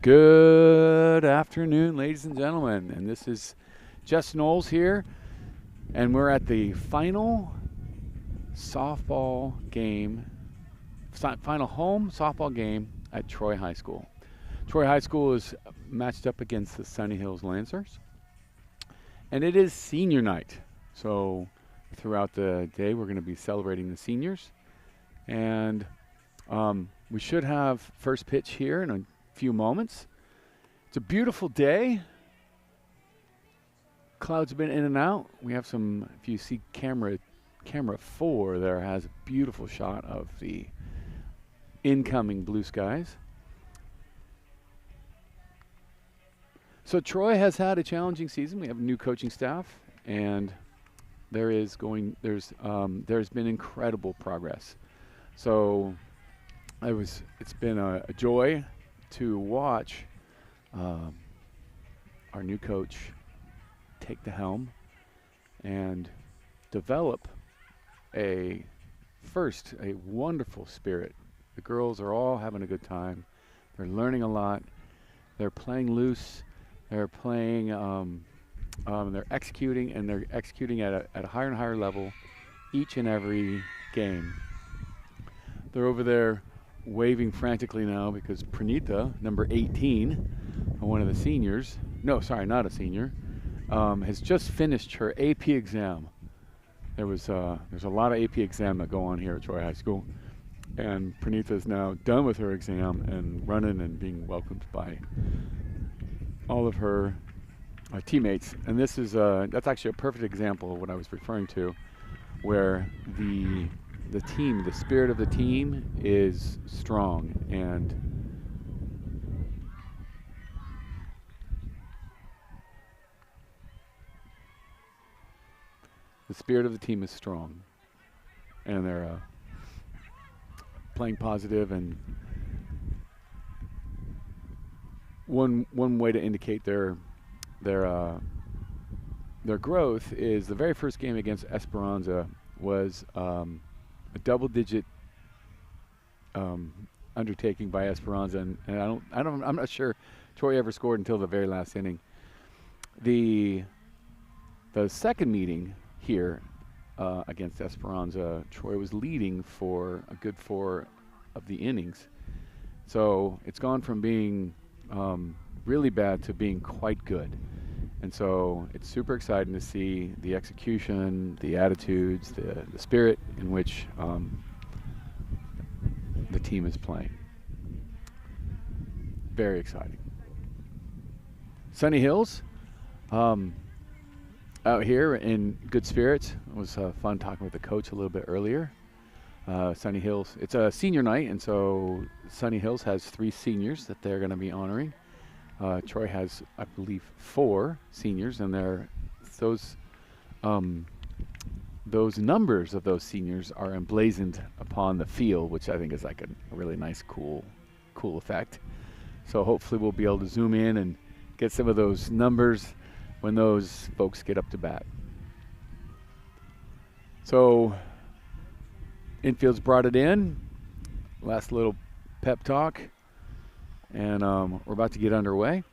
Good afternoon, ladies and gentlemen, and this is Jess Knowles here, and we're at the final softball game, final home softball game at Troy High School. Troy High School is matched up against the Sunny Hills Lancers, and it is senior night. So throughout the day, we're going to be celebrating the seniors, and we should have first pitch here in a few moments. It's a beautiful day. Clouds have been in and out. We have some, if you see camera 4 there has a beautiful shot of the incoming blue skies. So Troy has had a challenging season. We have a new coaching staff, and there's been incredible progress. So it's been a joy to watch our new coach take the helm and develop a wonderful spirit. The girls are all having a good time. They're learning a lot. They're playing loose. They're playing. They're executing, and they're executing at a higher and higher level each and every game. They're over there waving frantically now because Pranita, number 18, one of the seniors, no, sorry, not a senior, has just finished her AP exam. There's a lot of AP exam that go on here at Troy High School, and Pranita is now done with her exam and running and being welcomed by all of her teammates. And that's actually a perfect example of what I was referring to, where the team, the spirit of the team is strong, and the spirit of the team is strong, and they're playing positive. And one way to indicate their growth is the very first game against Esperanza was a double-digit undertaking by Esperanza, and I'm not sure Troy ever scored until the very last inning. The second meeting here against Esperanza, Troy was leading for a good 4 of the innings. So it's gone from being really bad to being quite good. And so it's super exciting to see the execution, the attitudes, the spirit in which the team is playing. Very exciting. Sunny Hills, out here in good spirits. It was fun talking with the coach a little bit earlier. Sunny Hills, it's a senior night, and so Sunny Hills has 3 seniors that they're going to be honoring. Troy has, I believe, 4 seniors, and those numbers of those seniors are emblazoned upon the field, which I think is like a really nice, cool effect. So hopefully we'll be able to zoom in and get some of those numbers when those folks get up to bat. So infield's brought it in. Last little pep talk. And we're about to get underway.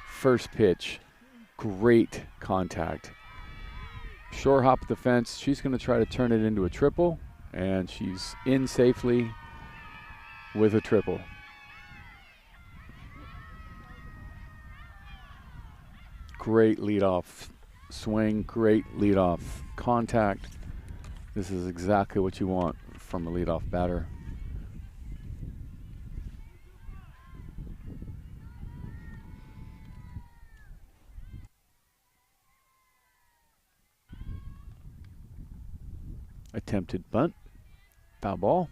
First pitch, great contact. Shore hop the fence. She's going to try to turn it into a triple, and she's in safely with a triple. Great leadoff swing, great leadoff contact. This is exactly what you want from a leadoff batter. Attempted bunt, foul ball.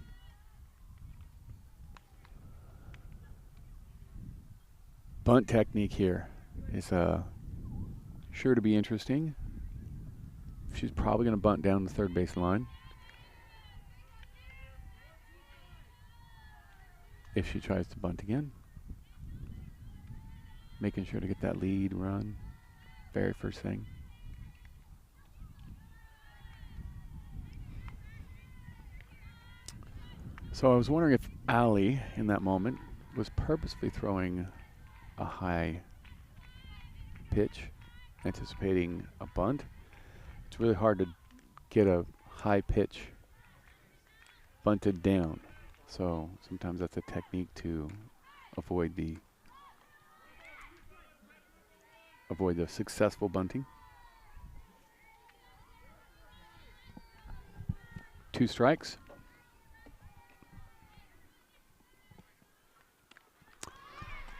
Bunt technique here is sure to be interesting. She's probably going to bunt down the third base line. If she tries to bunt again. Making sure to get that lead run. Very first thing. So I was wondering if Allie, in that moment, was purposefully throwing a high pitch, anticipating a bunt. It's really hard to get a high pitch bunted down. So sometimes that's a technique to avoid the successful bunting. 2 strikes.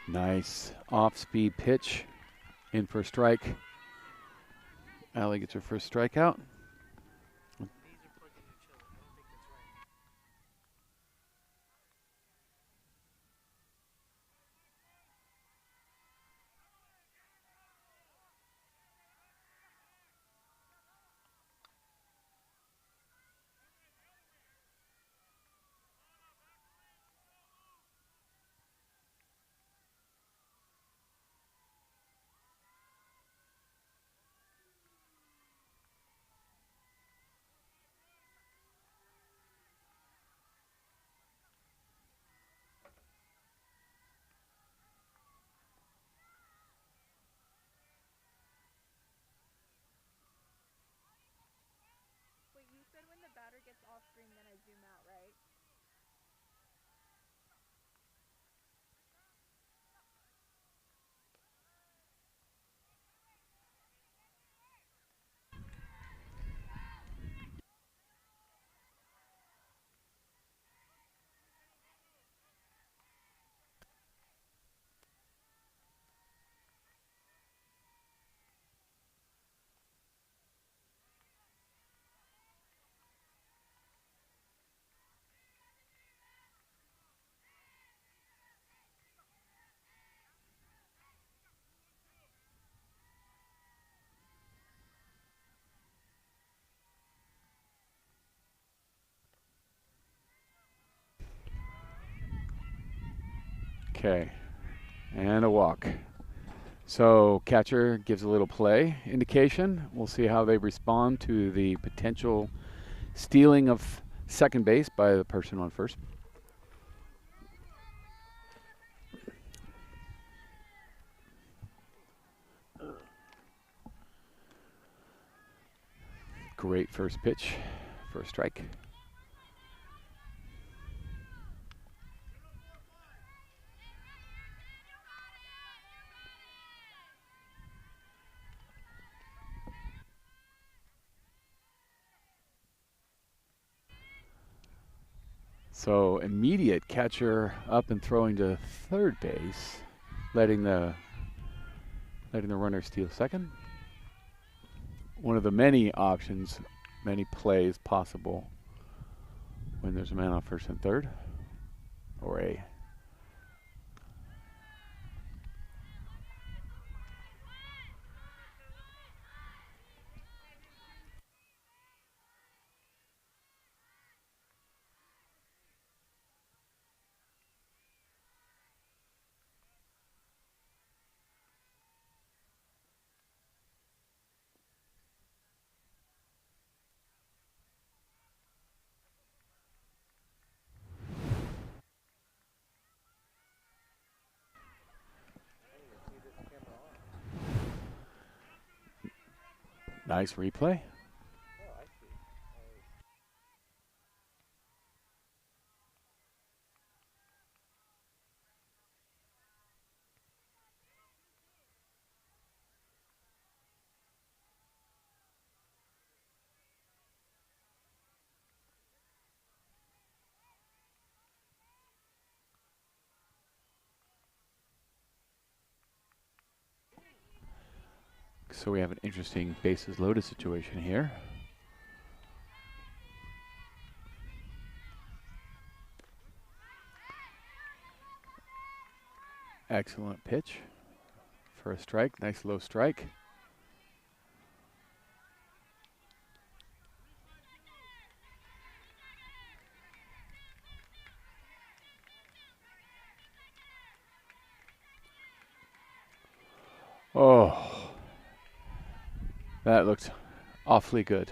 Nice off-speed pitch in for a strike. Allie gets her first strikeout. Wait, you said when the batter gets off screen, then I zoom out, right? Okay, and a walk. So catcher gives a little play indication. We'll see how they respond to the potential stealing of second base by the person on first. Great first pitch for a strike. So immediate catcher up and throwing to third base, letting the runner steal second. One of the many options, many plays possible when there's a man on first and third, or a nice replay. So we have an interesting bases loaded situation here. Excellent pitch for a strike. Nice low strike. Oh, that looked awfully good.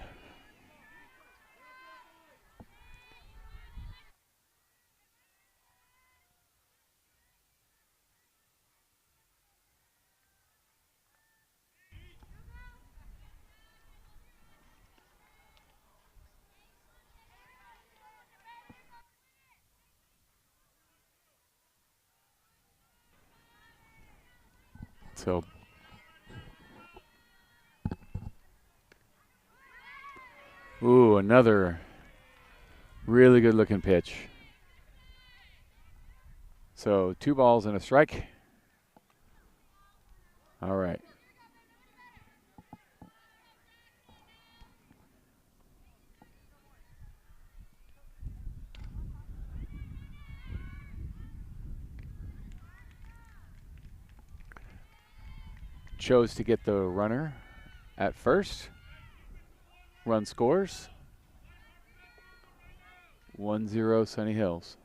So, ooh, another really good looking pitch. So 2 balls and a strike. All right. Chose to get the runner at first. Run scores. 1-0 Sunny Hills.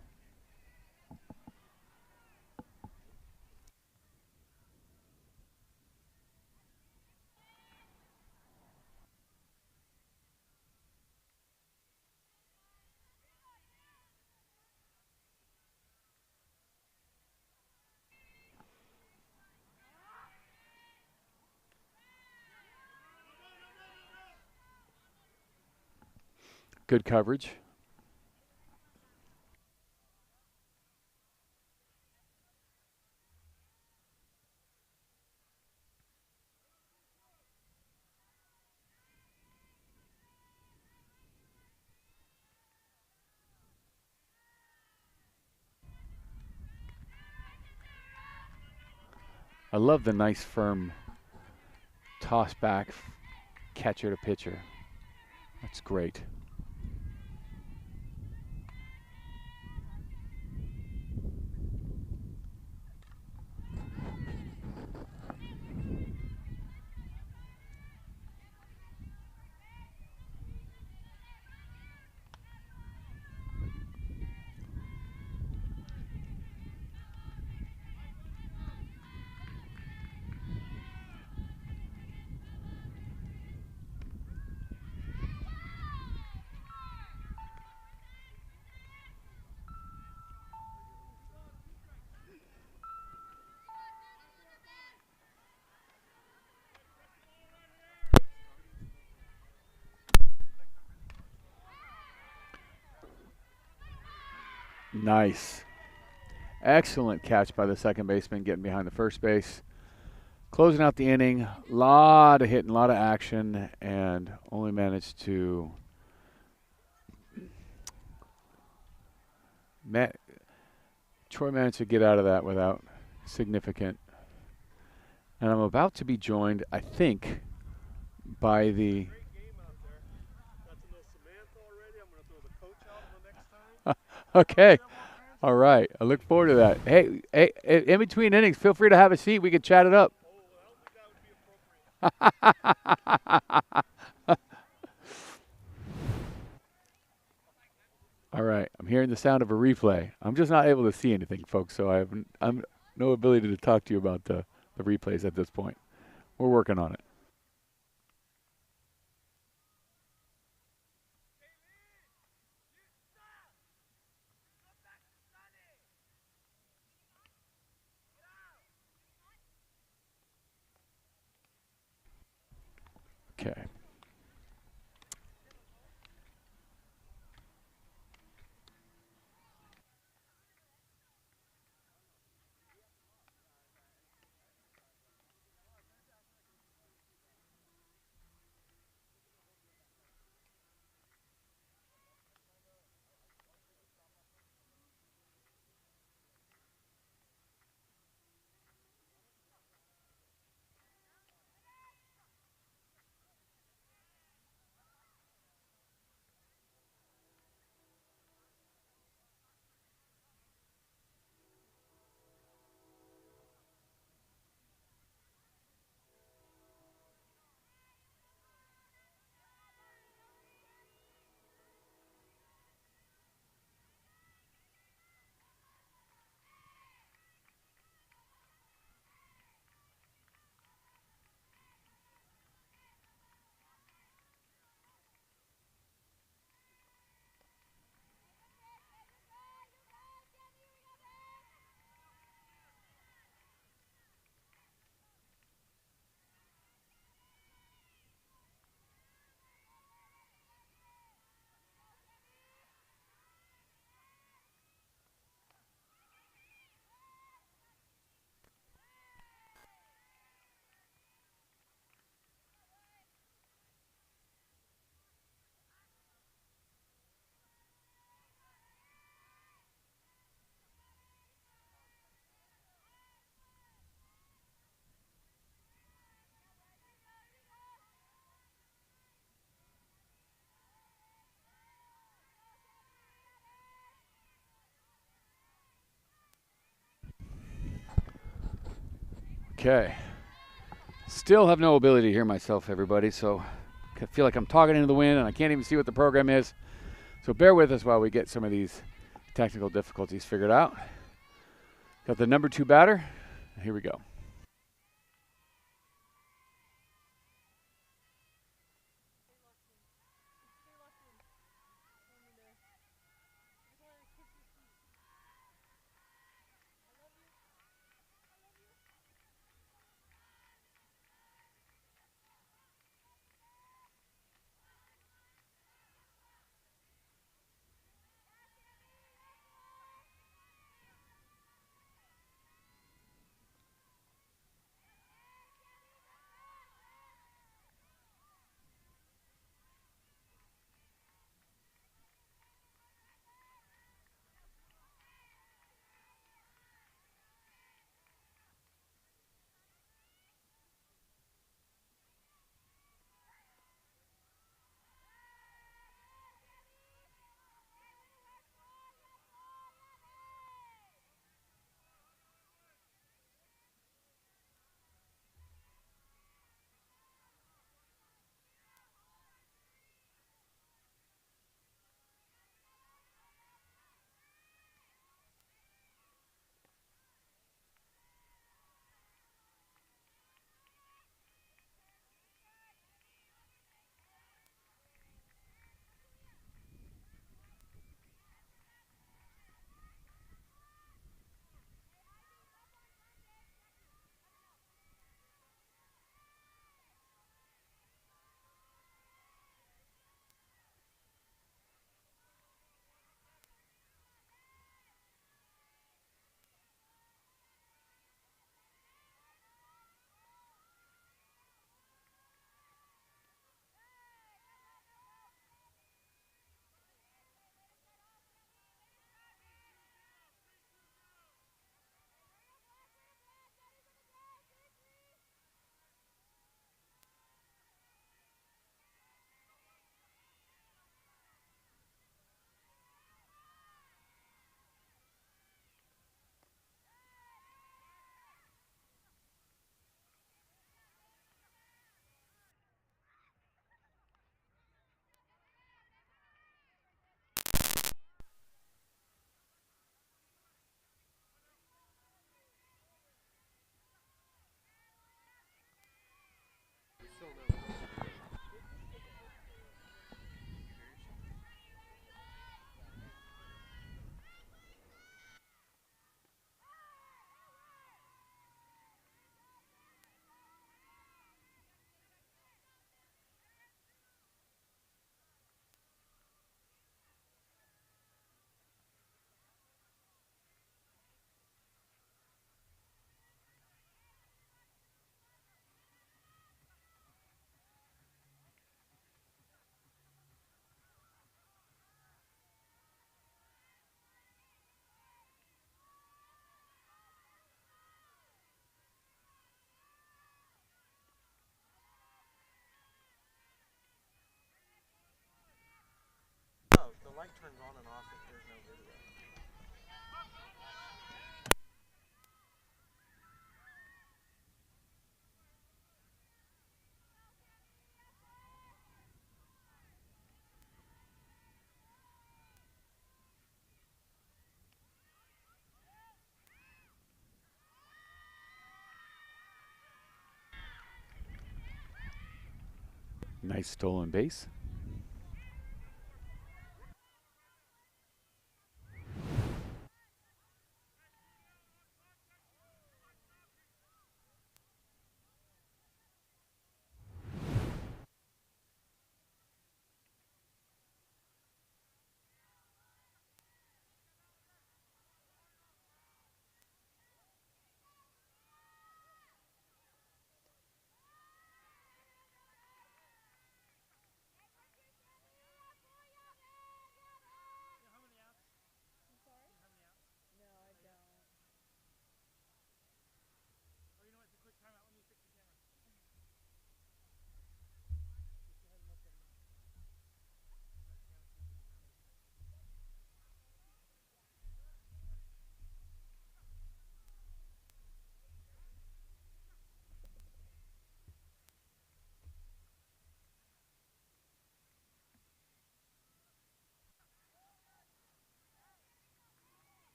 Good coverage. I love the nice firm toss back catcher to pitcher. That's great. Nice. Excellent catch by the second baseman getting behind the first base. Closing out the inning, a lot of hitting, a lot of action, and only managed to Troy managed to get out of that without significant. And I'm about to be joined, I think, by the okay. All right. I look forward to that. Hey, in between innings, feel free to have a seat. We can chat it up. All right. I'm hearing the sound of a replay. I'm just not able to see anything, folks, so I'm no ability to talk to you about the replays at this point. We're working on it. Okay. Okay. Still have no ability to hear myself, everybody, so I feel like I'm talking into the wind and I can't even see what the program is. So bear with us while we get some of these technical difficulties figured out. Got the number 2 batter. Here we go. No, the light turns on and off if there's no video. Nice stolen base.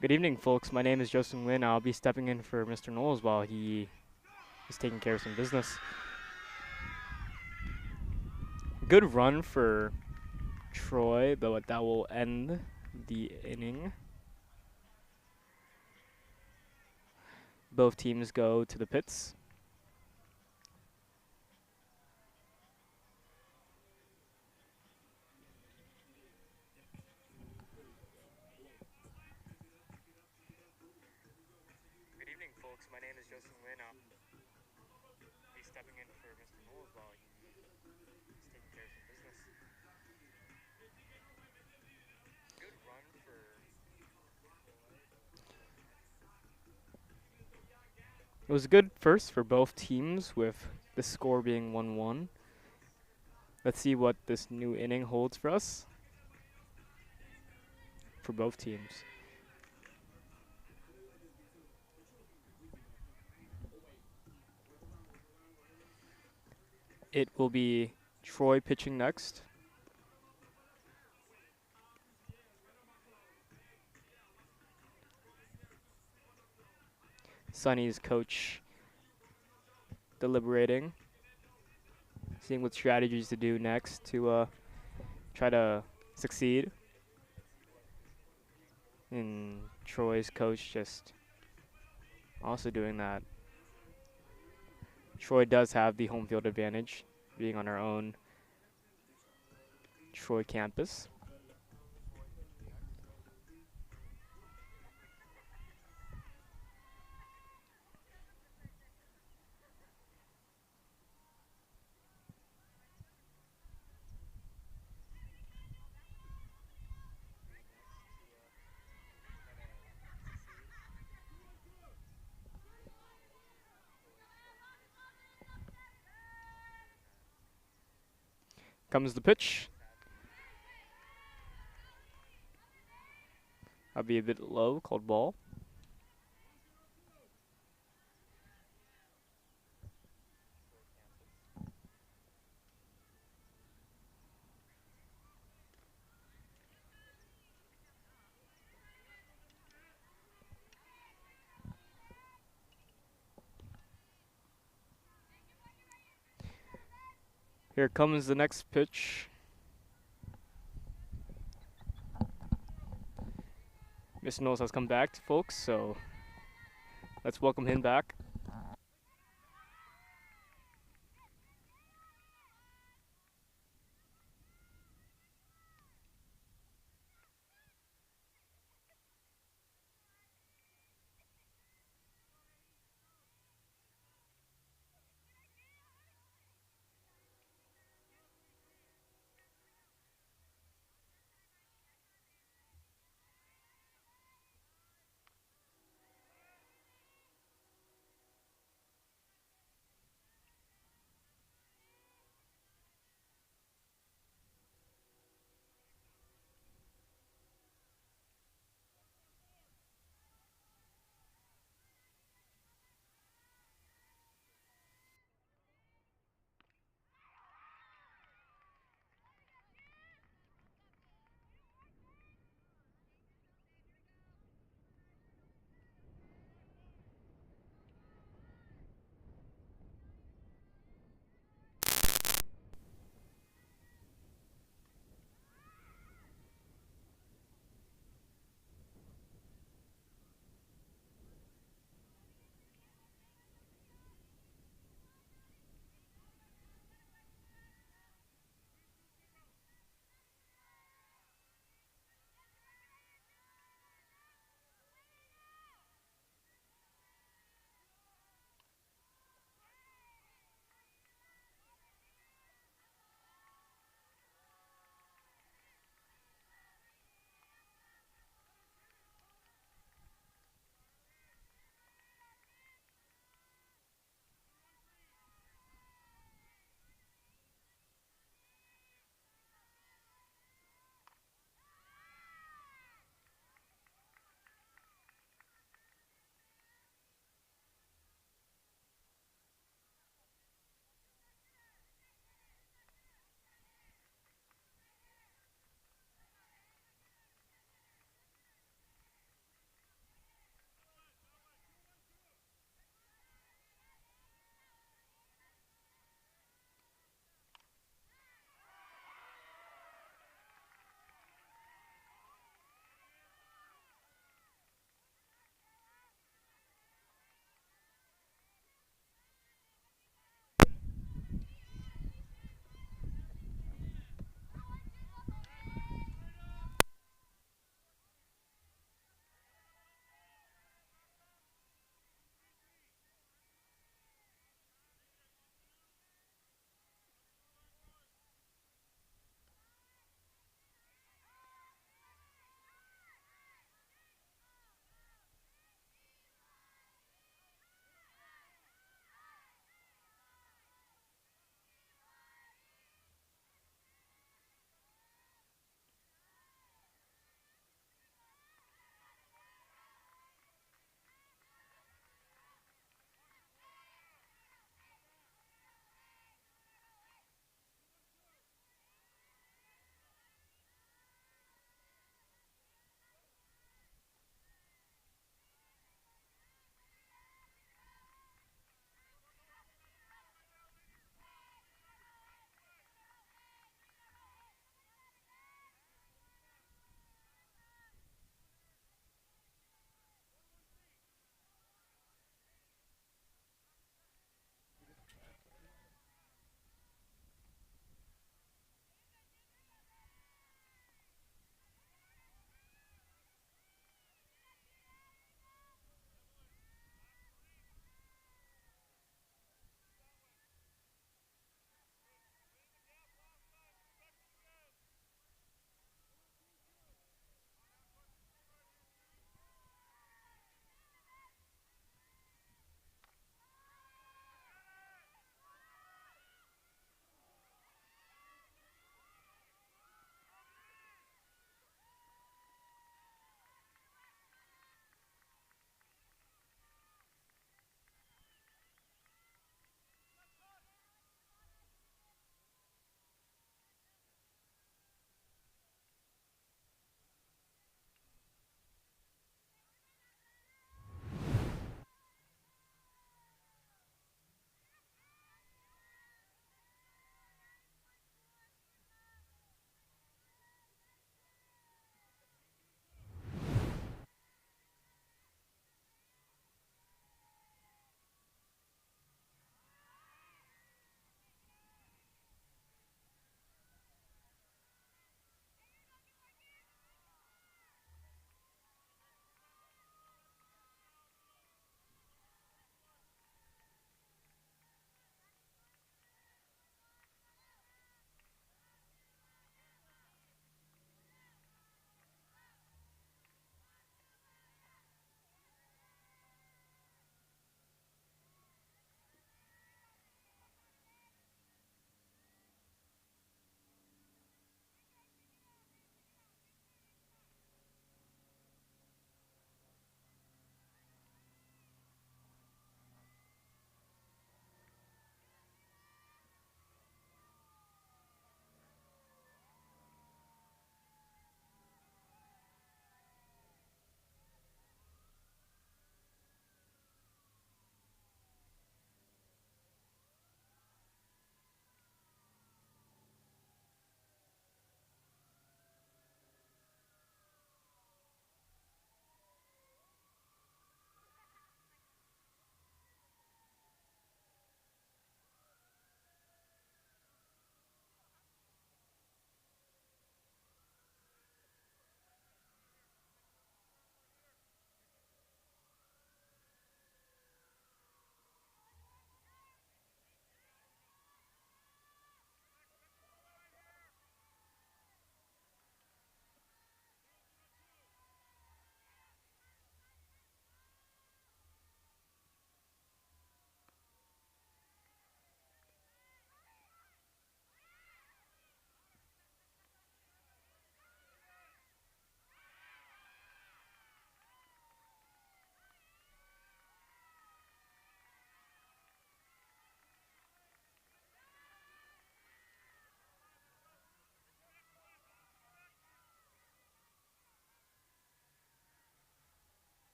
Good evening, folks. My name is Justin Nguyen. I'll be stepping in for Mr. Knowles while he is taking care of some business. Good run for Troy, but that will end the inning. Both teams go to the pits. Good evening, folks. My name is Justin Nguyen. I'll be stepping in for Mr. Knowles while he is taking care of some business. Good run for... It was a good first for both teams with the score being 1-1. Let's see what this new inning holds for us. For both teams. It will be Troy pitching next. Sonny's coach deliberating, seeing what strategies to do next to try to succeed. And Troy's coach just also doing that. Troy does have the home field advantage, being on our own Troy campus. Comes the pitch. I'll be a bit low, called ball. Here comes the next pitch. Mr. Knowles has come back, folks, so let's welcome him back.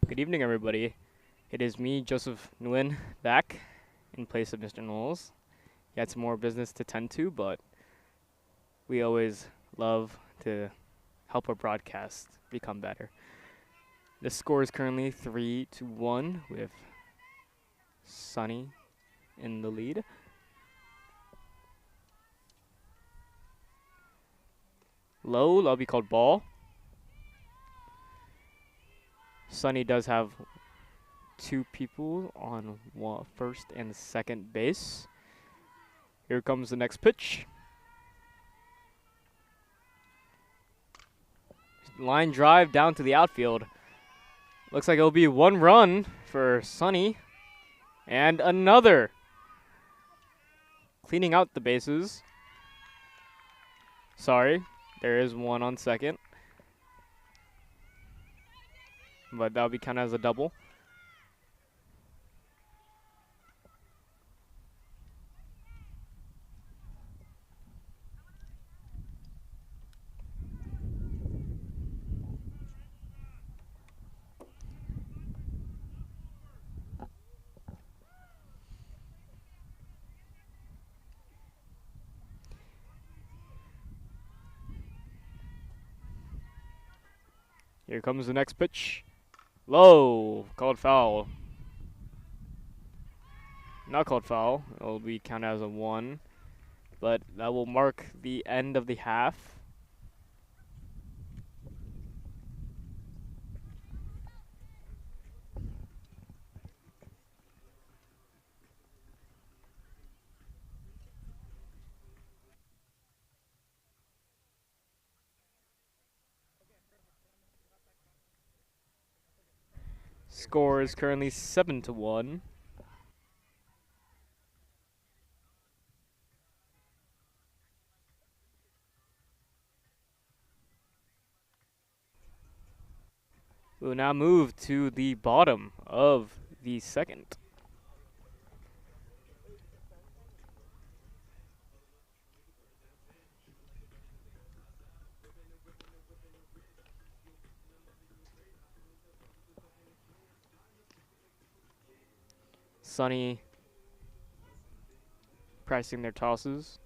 Good evening, everybody. It is me, Joseph Nguyen, back in place of Mr. Knowles. He had some more business to tend to, but we always love to help our broadcast become better. The score is currently 3-1 with Sunny in the lead. Low, that'll be called ball. Sunny does have 2 people on first and second base. Here comes the next pitch. Line drive down to the outfield. Looks like it'll be 1 run for Sunny. And another. Cleaning out the bases. Sorry, there is 1 on second. But that'll be counted as a double. Here comes the next pitch. Low, called foul. Not called foul. It'll be counted as a 1. But that will mark the end of the half. Score is currently 7-1. We'll now move to the bottom of the second. Sunny pricing their tosses.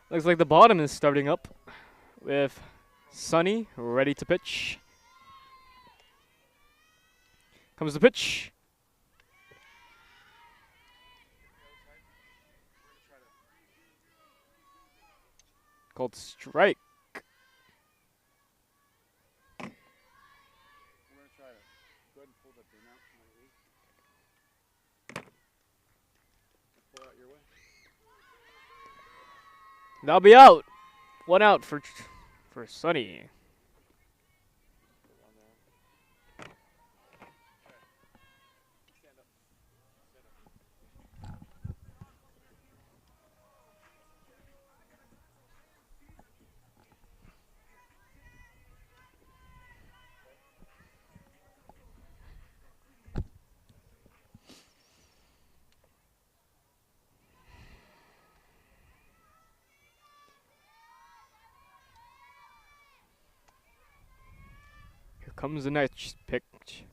Looks like the bottom is starting up with Sunny ready to pitch. Comes the pitch. Called strike. We're going to try to go ahead and pull the bin out from underneath. Pull out your way. That'll be out. 1 out for Sunny. Here comes the next pitch.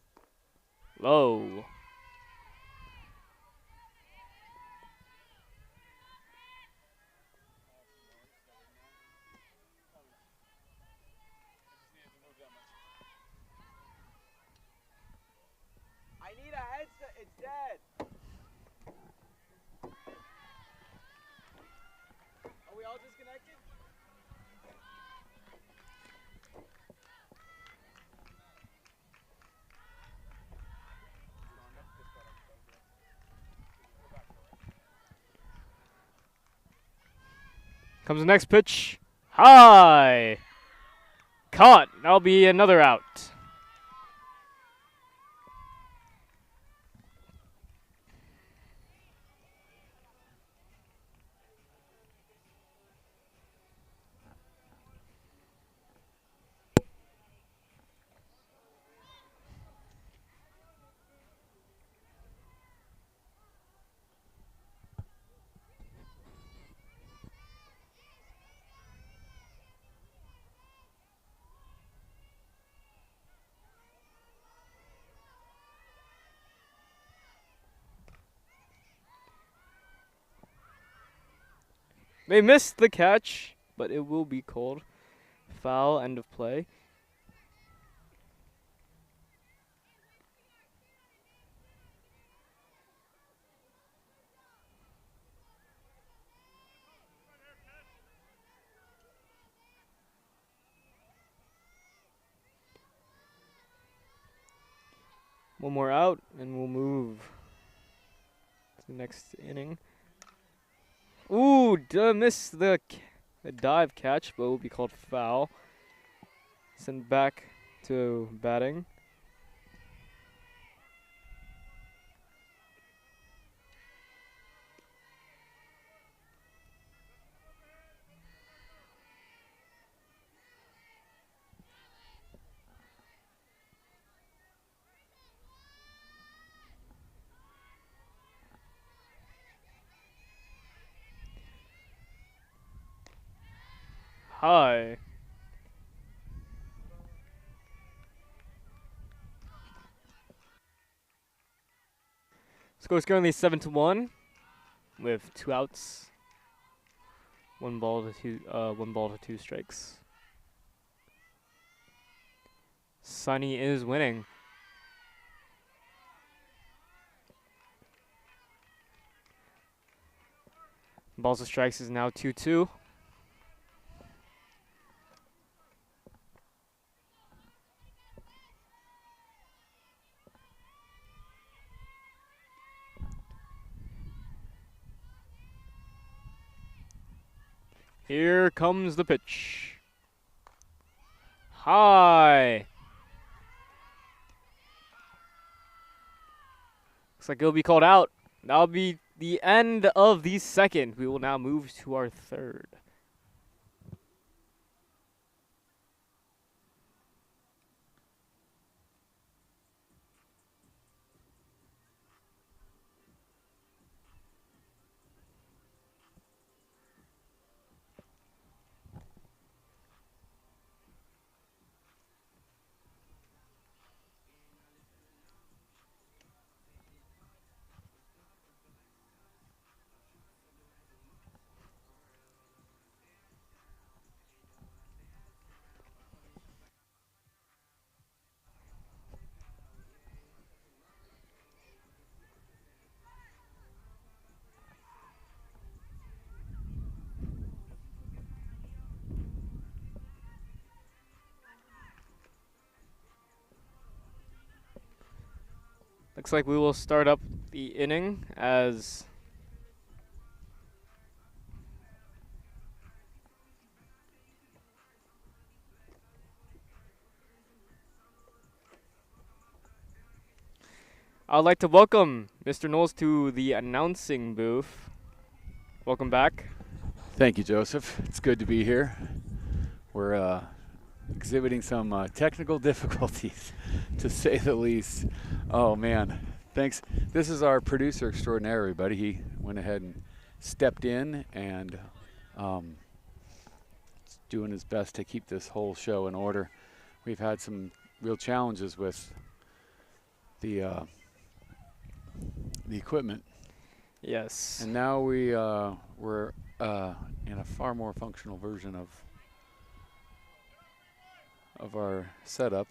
Low. I need a headset. It's dead. Are we all disconnected? Comes the next pitch. High. Caught. That'll be another out. They missed the catch, but it will be called foul, end of play. One more out, and we'll move to the next inning. Ooh, missed the dive catch, but it will be called foul. Sent back to batting. High. Score is currently 7-1, with 2 outs, 1 ball to 2 strikes. Sunny is winning. Balls to strikes is now 2-2. Here comes the pitch. High. Looks like it'll be called out. That'll be the end of the second. We will now move to our third. Looks like we will start up the inning as I'd like to welcome Mr. Knowles to the announcing booth. Welcome back. Thank you, Joseph. It's good to be here. We're exhibiting some technical difficulties, to say the least. Oh, man. Thanks. This is our producer extraordinaire, everybody. He went ahead and stepped in and is doing his best to keep this whole show in order. We've had some real challenges with the equipment. Yes. And now we're in a far more functional version of our setup.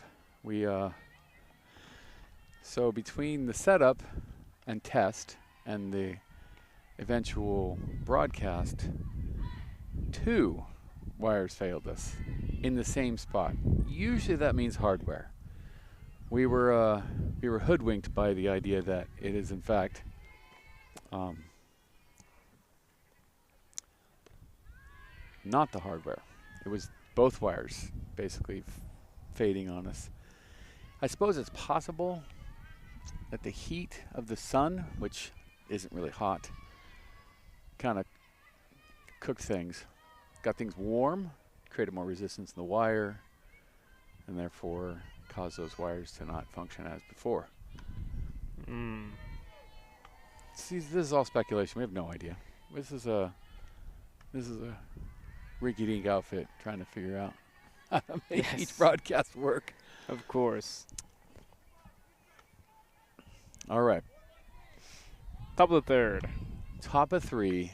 So between the setup and test and the eventual broadcast, 2 wires failed us in the same spot. Usually that means hardware. We were hoodwinked by the idea that it is in fact not the hardware. It was both wires basically fading on us. I suppose it's possible that the heat of the sun, which isn't really hot, kind of cooked things, got things warm, created more resistance in the wire, and therefore caused those wires to not function as before. See, this is all speculation. We have no idea. This is a rinky-dink outfit trying to figure out how to make each broadcast work. Of course. All right. Top of the third. Top of 3,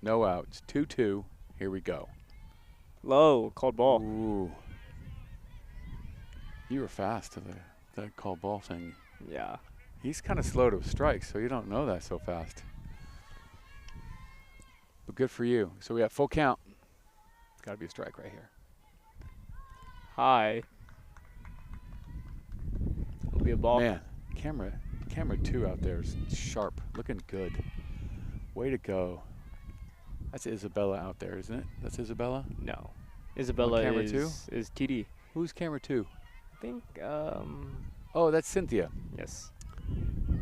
no outs, 2-2. Here we go. Low, called ball. Ooh. You were fast to the call ball thing. Yeah. He's kind of slow to strike, so you don't know that so fast. But good for you. So we got full count. It's got to be a strike right here. High. It'll be a ball. Man, camera 2 out there is sharp, looking good. Way to go. That's Isabella out there, isn't it? That's Isabella? No. Isabella camera is TD. Who's camera 2? I think, Oh, that's Cynthia. yes.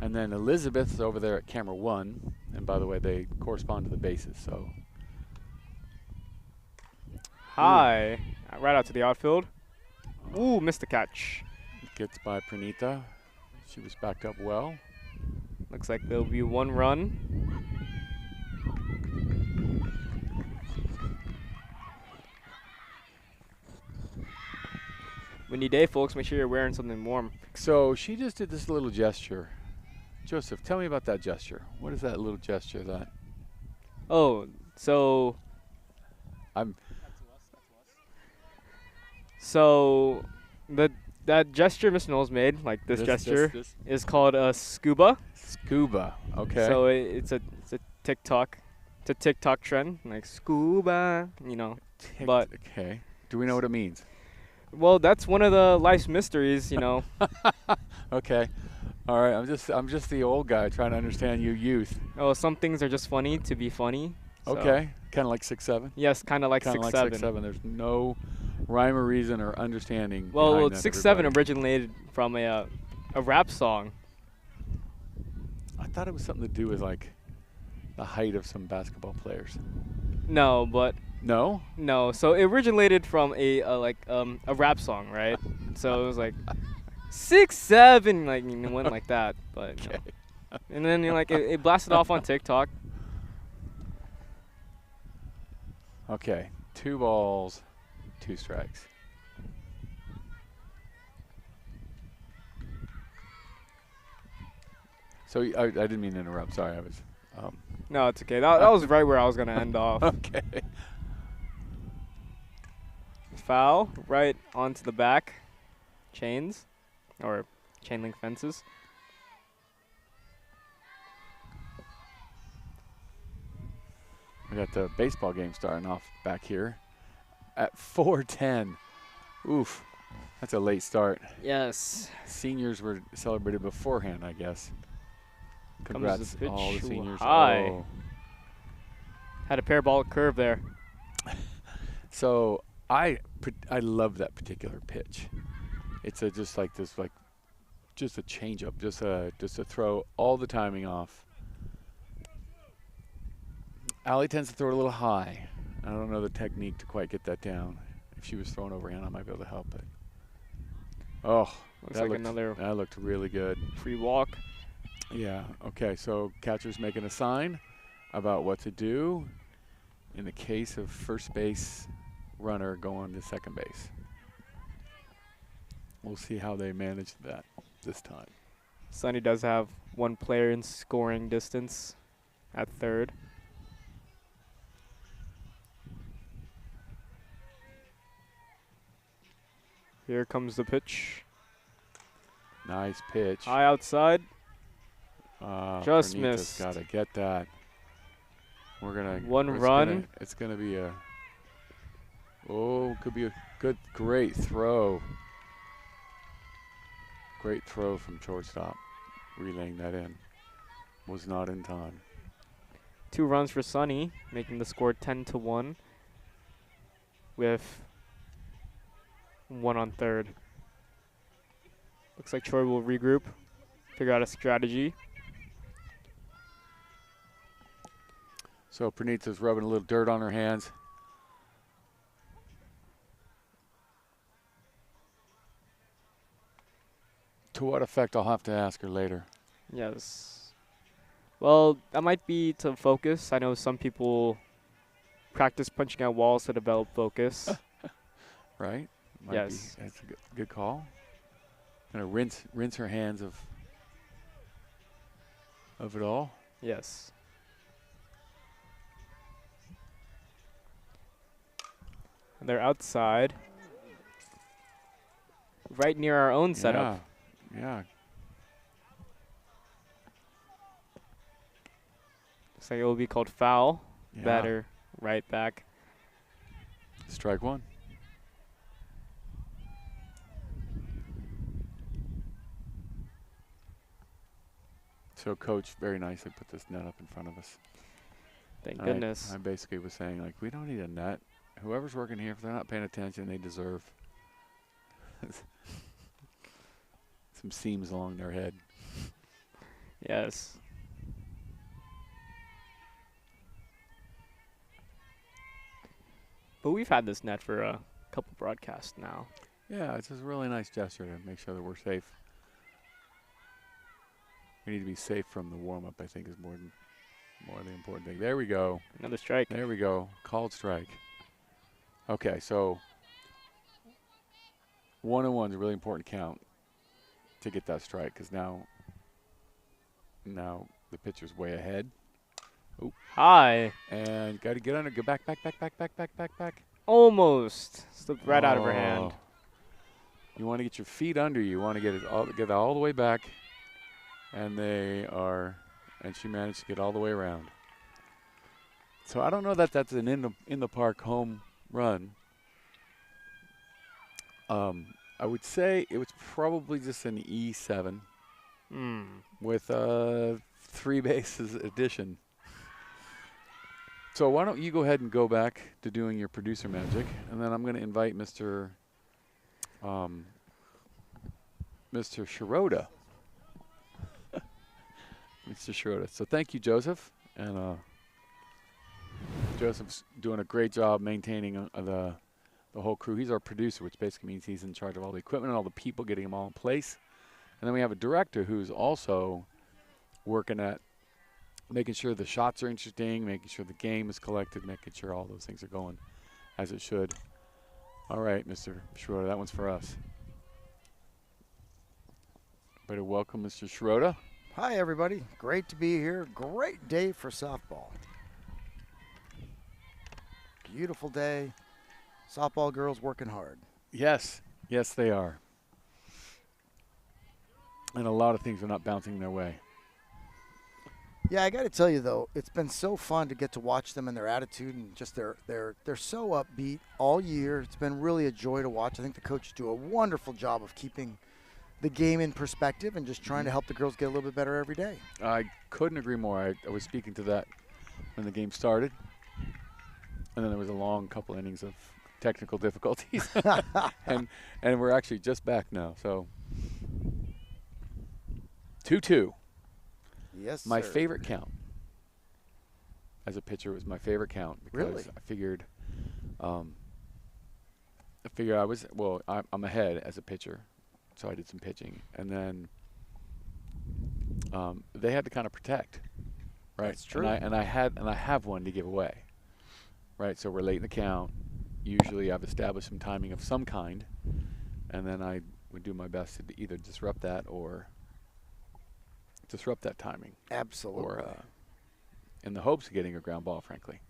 And then Elizabeth is over there at camera 1. And by the way, they correspond to the bases, so. High. Right out to the outfield. Ooh, missed the catch. Gets by Pranita. She was backed up well. Looks like there'll be 1 run. Windy day, folks. Make sure you're wearing something warm. So she just did this little gesture. Joseph, tell me about that gesture. What is that little gesture that? Oh, so I'm so that gesture Mr. Knowles made, like this gesture, is called scuba. Scuba. Okay. So it's a TikTok. It's a TikTok trend, like scuba, you know. But okay. Do we know what it means? well, that's one of the life's mysteries, you know. Okay. All right. I'm just the old guy trying to understand you youth. Oh, some things are just funny to be funny. So Okay. Kind of like 6'7". yes, kind of like Kind of 6'7". like 6'7". There's no rhyme or reason or understanding. Well, behind that, 6'7" everybody. originated from a rap song. I thought it was something to do with like the height of some basketball players. No, but No. no. So it originated from a rap song, right? So it was like 6'7", like you know, went like that, but you know. Okay. And then it blasted off on TikTok. Okay. 2 balls, 2 strikes. So I didn't mean to interrupt. Sorry, I was. No, it's okay. That was right where I was gonna end off. Okay. Foul right onto the back chains or chain link fences. We got the baseball game starting off back here at 4:10. Oof, that's a late start. Yes. Seniors were celebrated beforehand, I guess. Comes Congrats the pitch. all the Ooh, seniors. high. Oh. Had a parabolic curve there. So I love that particular pitch. It's just like this, like just a changeup, just a throw, all the timing off. Allie tends to throw it a little high. I don't know the technique to quite get that down. If she was throwing overhand, I might be able to help it. Oh, Looks like another that looked really good. free walk. Yeah. Okay. So catcher's making a sign about what to do in the case of first base runner going to second base. We'll see how they manage that this time. Sunny does have 1 player in scoring distance at third. Here comes the pitch. Nice pitch. High outside. Just Pranita's missed. Got to get that. We're gonna 1 it's run. It's gonna be a. Oh, could be a great throw. Great throw from shortstop, relaying that in. Was not in time. 2 runs for Sunny, making the score 10-1. with 1 on third. Looks like Troy will regroup, figure out a strategy. So Pranitha's rubbing a little dirt on her hands. To what effect, I'll have to ask her later. Yes. Well, that might be to focus. I know some people practice punching out walls to develop focus. Right? Might Yes. Be, that's a good call. Gonna rinse her hands of it all. Yes. And they're outside, right near our own setup. Yeah. Looks like it will be called foul. Yeah. Batter right back. Strike one. So coach very nicely put this net up in front of us. Thank I- goodness. I basically was saying, like, we don't need a net. Whoever's working here, if they're not paying attention, they deserve some seams along their head. Yes. But we've had this net for a couple broadcasts now. Yeah, it's just a really nice gesture to make sure that we're safe. We need to be safe from the warm-up, I think, is more the important thing. There we go. Another strike. There we go. Called strike. Okay, so 1-1 is a really important count to get that strike because now the pitcher's way ahead. High. And got to get under. Go back. Almost. Slipped right out of her hand. Oh. You want to get your feet under you. You want to get it all the way back. And she managed to get all the way around. So I don't know that that's an in the park home run. I would say it was probably just an E7 with a 3 bases addition. So why don't you go ahead and go back to doing your producer magic, and then I'm going to invite Mr. Shirota. Mr. Schroeder. So thank you, Joseph. And Joseph's doing a great job maintaining the whole crew. He's our producer, which basically means he's in charge of all the equipment and all the people, getting them all in place. And then we have a director who's also working at making sure the shots are interesting, making sure the game is collected, making sure all those things are going as it should. All right, Mr. Schroeder, that one's for us. Better welcome Mr. Schroeder. Hi, everybody. Great to be here. Great day for softball. Beautiful day. Softball girls working hard. Yes. Yes, they are. And a lot of things are not bouncing their way. Yeah, I got to tell you, though, it's been so fun to get to watch them and their attitude and just they're so upbeat all year. It's been really a joy to watch. I think the coaches do a wonderful job of keeping the game in perspective and just trying to help the girls get a little bit better every day. I couldn't agree more. I was speaking to that when the game started. And then there was a long couple innings of technical difficulties. and we're actually just back now. So 2-2. Yes, My sir. favorite count as a pitcher was my favorite count because Really? I figured I'm ahead as a pitcher. So I did some pitching, and then they had to kind of protect, right? That's true. And I have one to give away, right? So we're late in the count. Usually, I've established some timing of some kind, and then I would do my best to either disrupt that timing, Absolutely. or in the hopes of getting a ground ball, frankly.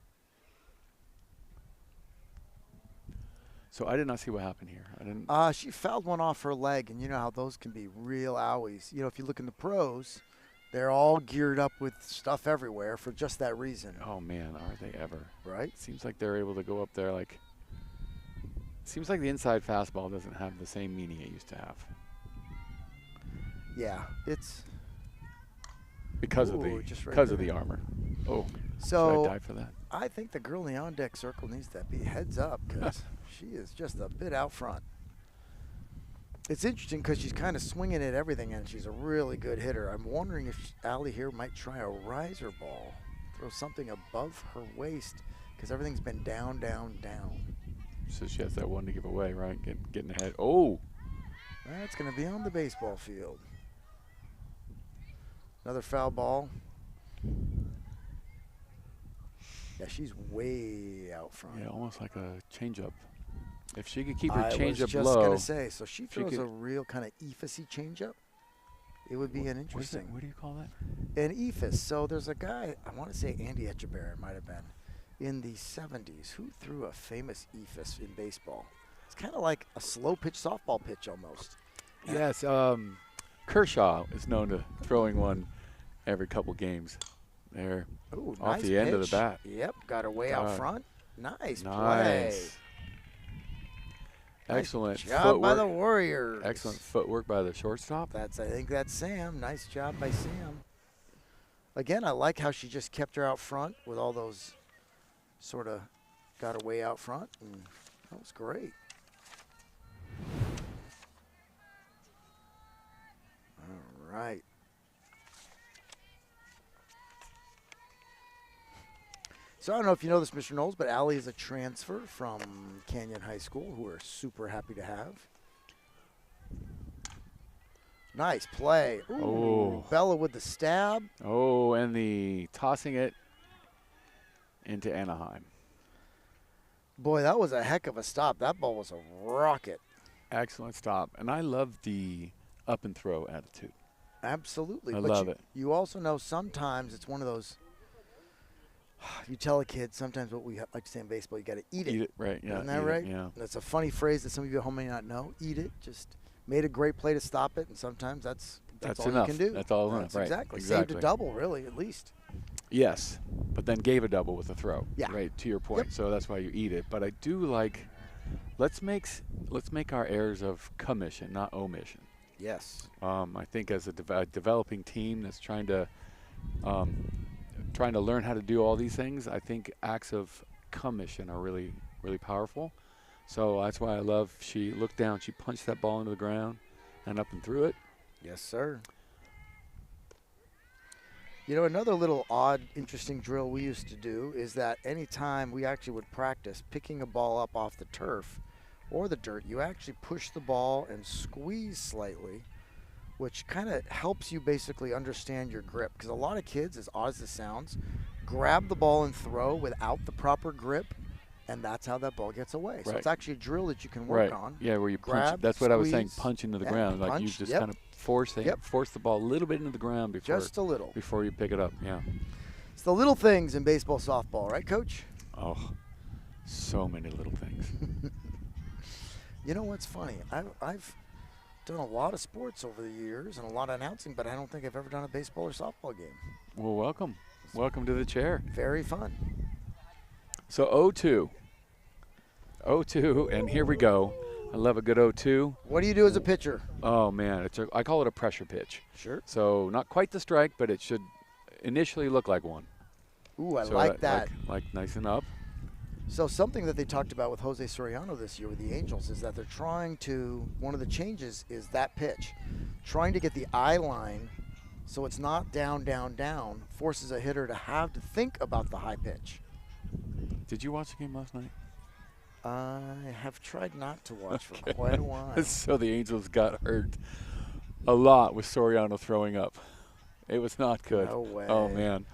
So I did not see what happened here. I didn't. She fouled one off her leg, and you know how those can be real owies. You know, if you look in the pros, they're all geared up with stuff everywhere for just that reason. Oh man, are they ever? Right? Seems like they're able to go up there like. Seems like the inside fastball doesn't have the same meaning it used to have Yeah, it's because Ooh, of just right the there. armor. Oh, should I so. die for that? I think the girl in the on-deck circle needs to be heads up because she is just a bit out front. It's interesting because she's kind of swinging at everything, and she's a really good hitter. I'm wondering if Allie here might try a riser ball, throw something above her waist because everything's been down, down, down. So she has that one to give away, right? Getting ahead. Oh, That's going to be on the baseball field. Another foul ball. Yeah, she's way out front. yeah, almost like a changeup. If she could keep her I was changeup just low. going to say, so she throws could- a real kind of ephus-y changeup. It would be an What is it? interesting. What do you call that? An ephus. So there's a guy, I want to say Andy Etchebarren might have been, in the 70s, who threw a famous ephus in baseball. It's kind of like a slow pitch softball pitch almost. Yes, Kershaw is known to throwing one every couple games. There, Ooh, off nice the end of the pitch. bat. Yep, got her way out God. front. Nice play. Nice. Nice Excellent job by the footwork. Warriors. Excellent footwork by the shortstop. I think that's Sam. Nice job by Sam. Again, I like how she just kept her out front with all those sort of got her way out front, and that was great. All right. So I don't know if you know this, Mr. Knowles, but Allie is a transfer from Canyon High School, who we're super happy to have. Nice play. Ooh, Oh. Bella with the stab. Oh, and the tossing it into Anaheim. Boy, that was a heck of a stop. That ball was a rocket. Excellent stop. And I love the up and throw attitude. Absolutely. I But love you, it. You also know sometimes it's one of those, you tell a kid sometimes what we like to say in baseball, you got to eat it. Eat it, right? Yeah. Isn't that eat it, right? yeah. That's a funny phrase that some of you at home may not know. Eat it. Just made a great play to stop it, and sometimes that's all enough. you can do. That's all enough, That's right. Exactly. Exactly. Saved a double, really, at least. Yes, but then gave a double with a throw. Yeah. Right, to your point. Yep. So that's why you eat it. But I do like, let's make our errors of commission, not omission. Yes. I think as a developing team that's trying to learn how to do all these things, I think acts of commission are really, really powerful. So that's why I love, she looked down, she punched that ball into the ground and up and threw it. Yes, sir. You know, another little odd, interesting drill we used to do is that anytime we actually would practice picking a ball up off the turf or the dirt, you actually push the ball and squeeze slightly, which kind of helps you basically understand your grip. Because a lot of kids, as odd as it sounds, grab the ball and throw without the proper grip, and that's how that ball gets away. So Right. it's actually a drill that you can work on. Yeah, where you Grab, punch. That's what I was saying. squeeze, Punch into the yeah, ground. Like you punch, just yep. kind of force the ball a little bit into the ground before Just a little. you pick it up. Yeah. It's the little things in baseball, softball, right, Coach? Oh, so many little things. You know what's funny? I've done a lot of sports over the years and a lot of announcing, but I don't think I've ever done a baseball or softball game. Well, welcome. Welcome to the chair. Very fun. So 0-2. 0-2, and here we go. I love a good 0-2. What do you do as a pitcher? Oh, man. I call it a pressure pitch. Sure. So not quite the strike, but it should initially look like one. Ooh, I So like that. Like nice and up. So something that they talked about with Jose Soriano this year with the Angels is that they're trying to, one of the changes is that pitch. Trying to get the eye line so it's not down, down, down, forces a hitter to have to think about the high pitch. Did you watch the game last night? I have tried not to watch for quite a while. So the Angels got hurt a lot with Soriano throwing up. It was not good. No way. Oh, man.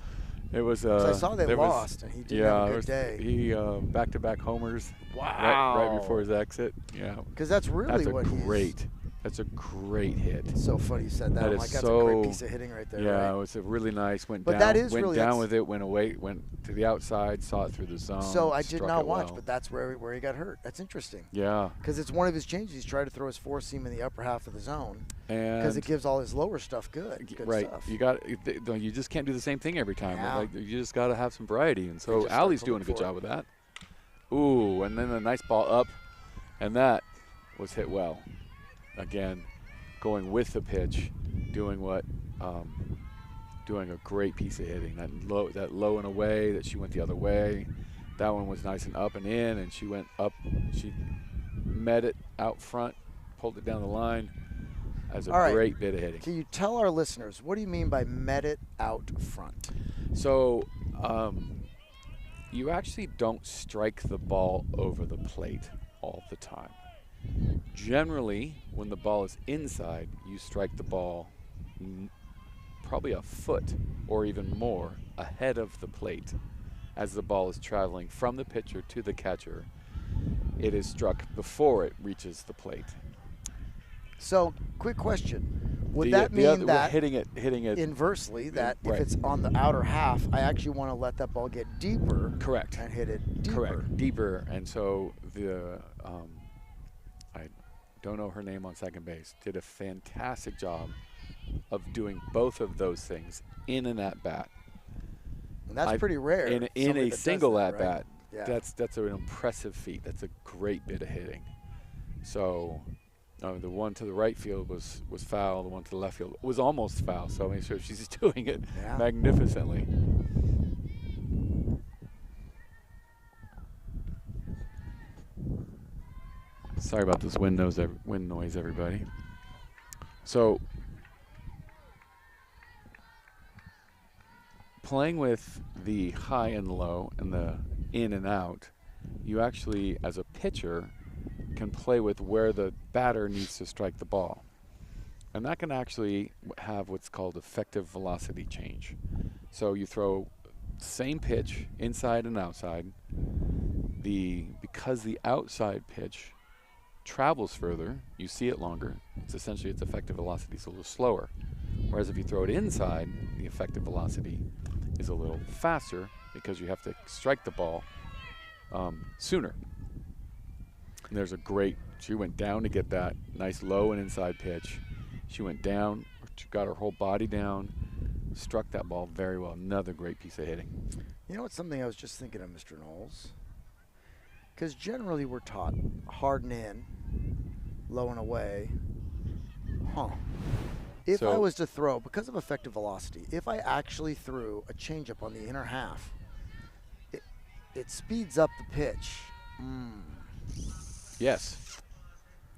It was. 'Cause I saw they there was- lost, and he didn't yeah, have a it good was- day. He back-to-back homers. Wow. Right before his exit. Yeah. Because that's really That's a what great. That's a great hit. It's so funny you said that. That I'm is like, that's a great so- piece of hitting right there. Yeah, right? it was a really nice. Went But down. that is went really- down that's- with it. Went away. Went to the outside. Saw it through the zone. So I did struck not it watch, well. but that's where he got hurt. That's interesting. Yeah. Because it's one of his changes. He's tried to throw his four seam in the upper half of the zone And because it gives all his lower stuff good right. stuff. You just can't do the same thing every time. Yeah. Like, you just got to have some variety. And You so just start Allie's to doing a look good for job with that. Ooh, and then a nice ball up, and that was hit well. Again, going with the pitch, doing what doing a great piece of hitting. That low and away that she went the other way. That one was nice and up and in, and she went up. She met it out front, pulled it down the line. As a All right. great bit of hitting. Can you tell our listeners, what do you mean by met it out front? So you actually don't strike the ball over the plate all the time. Generally, when the ball is inside, you strike the ball probably a foot or even more ahead of the plate. As the ball is traveling from the pitcher to the catcher, it is struck before it reaches the plate. So, quick question. Would The- that the mean other- that hitting it inversely, that if right. it's on the outer half, I actually want to let that ball get deeper Correct. and hit it deeper? Correct. Deeper. And so I don't know her name on second base, did a fantastic job of doing both of those things in an at-bat. And that's pretty rare. In somebody a that does single that, at-bat, right? Yeah. that's an impressive feat. That's a great bit of hitting. So the one to the right field was foul. The one to the left field was almost foul. So I mean, so she's doing it Yeah. magnificently. Sorry about this wind noise, everybody. So playing with the high and low and the in and out, you actually, as a pitcher, can play with where the batter needs to strike the ball. And that can actually have what's called effective velocity change. So you throw same pitch inside and outside. Because the outside pitch travels further, you see it longer. It's essentially its effective velocity is a little slower. Whereas if you throw it inside, the effective velocity is a little faster because you have to strike the ball sooner. And there's a great, she went down to get that nice low and inside pitch. She went down, got her whole body down, struck that ball very well. Another great piece of hitting. You know what's something I was just thinking of, Mr. Knowles? Because generally we're taught hard and in, low and away. If I So- was to throw, because of effective velocity, if I actually threw a changeup on the inner half, it speeds up the pitch. Yes.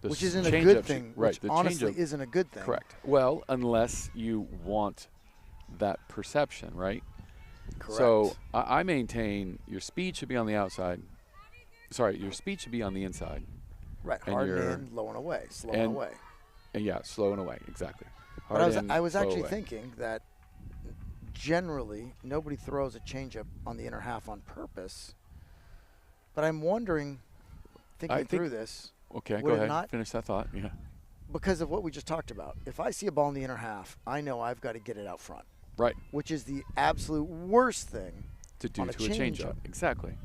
The Which isn't a changeup good should- thing. Right. Which the honestly changeup- isn't a good thing. Correct. Well, unless you want that perception, right? Correct. So I maintain your speed should be on the outside. Sorry, your speed should be on the inside. right, and hard you're- and in, low and away, slow and and away. And yeah, slow and away, exactly. But Hard in, I was slow actually away. thinking that generally nobody throws a changeup on the inner half on purpose. But I'm wondering, thinking through this, Okay, would go it ahead. not- Finish that thought. Yeah. because of what we just talked about, if I see a ball in the inner half, I know I've got to get it out front, Right. which is the absolute worst thing. To do On a to a changeup. Exactly.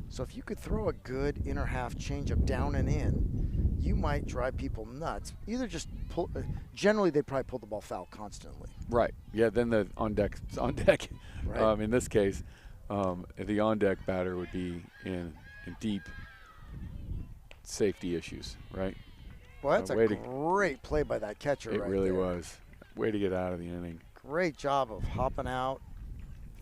So if you could throw a good inner half changeup down and in, you might drive people nuts. Either just pull. Generally, they probably pull the ball foul constantly. Right. Yeah. Then the on deck. Right. In this case, the on deck batter would be in deep safety issues. Right. Well, that's a way to- great play by that catcher. It right really there. was. Way to get out of the inning. Great job of hopping out,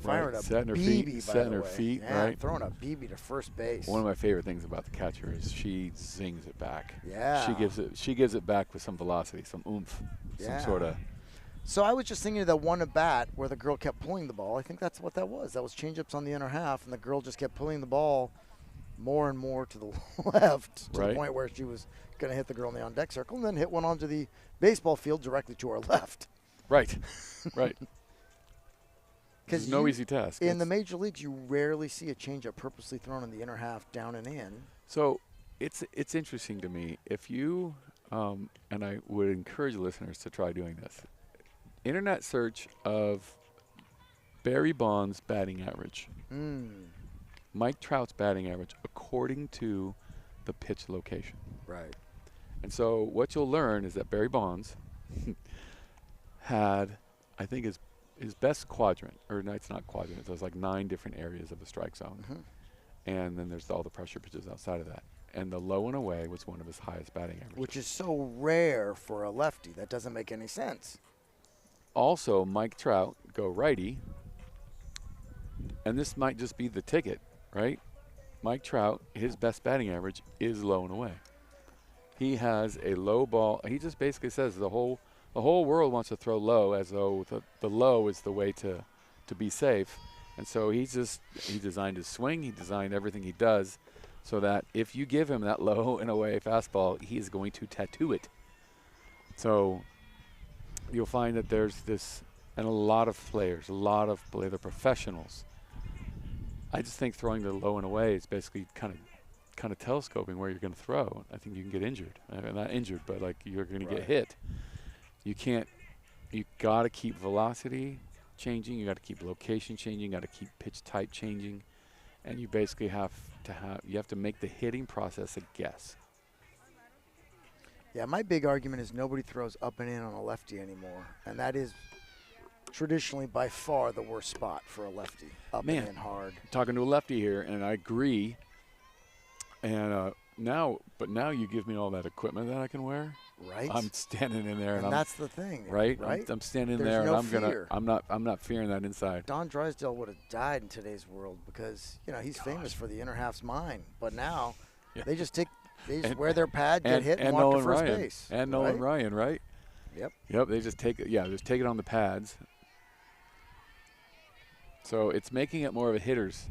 firing a Setting her BB, feet, by setting the her way. feet, Yeah, right. throwing a BB to first base. One of my favorite things about the catcher is she zings it back. Yeah. She gives it back with some velocity, some oomph, Yeah. some sort of. So I was just thinking of that one at bat where the girl kept pulling the ball. I think that's what that was. That was changeups on the inner half, and the girl just kept pulling the ball more and more to the left to the Right. point where she was going to hit the girl in the on-deck circle and then hit one onto the baseball field directly to her left. Right. Right. Because It's no easy task. in the It's- major leagues, you rarely see a changeup purposely thrown in the inner half down and in. So it's interesting to me. If you and I would encourage listeners to try doing this. Internet search of Barry Bonds' batting average, Mike Trout's batting average according to the pitch location. Right. And so what you'll learn is that Barry Bonds had, I think, his best quadrant, or no, it's not quadrant, there's like 9 different areas of the strike zone. Mhm. And then there's all the pressure pitches outside of that. And the low and away was one of his highest batting averages. Which is so rare for a lefty. That doesn't make any sense. also Mike Trout go righty, and this might just be the ticket, right? Mike Trout, his best batting average is low and away. He has a low ball. He just basically says the whole world wants to throw low, as though the low is the way to be safe. And so he designed his swing. He designed everything he does so that if you give him that low and away fastball, he is going to tattoo it. So you'll find that there's this, and a lot of players, they're professionals. I just think throwing the low and away is basically kind of telescoping where you're going to throw. I think you can get injured. Not injured, but like you're going to get hit. You got to keep velocity changing. You got to keep location changing. You got to keep pitch type changing. And you basically have to make the hitting process a guess. Yeah, my big argument is nobody throws up and in on a lefty anymore, and that is traditionally by far the worst spot for a lefty. Up and in hard. Talking to a lefty here, and I agree. And now you give me all that equipment that I can wear. Right. I'm standing in there, and that's the thing. Right. Right. I'm standing There's there, no and fear. I'm not fearing that inside. Don Drysdale would have died in today's world because he's famous for the inner half's mine. But now they just wear their pad, get hit, and walk to first base. And Nolan Ryan, right? Yep. They just take it. Yeah, just take it on the pads. So it's making it more of a hitter's,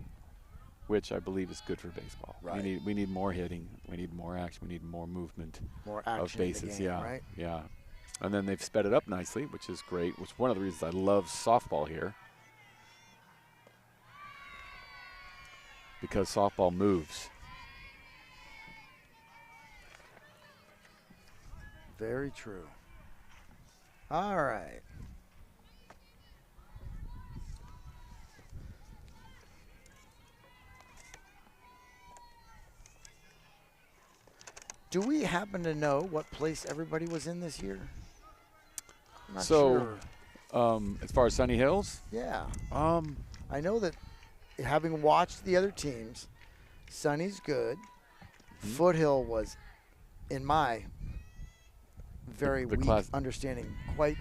which I believe is good for baseball. Right. We need more hitting. We need more action. We need more movement. More action of bases. in the game, right? Yeah. And then they've sped it up nicely, which is great. Which is one of the reasons I love softball here, because softball moves. Very true. All right. Do we happen to know what place everybody was in this year? I'm not sure. As far as Sunny Hills, yeah. I know that having watched the other teams, Sunny's good. Foothill was, in my very weak understanding, quite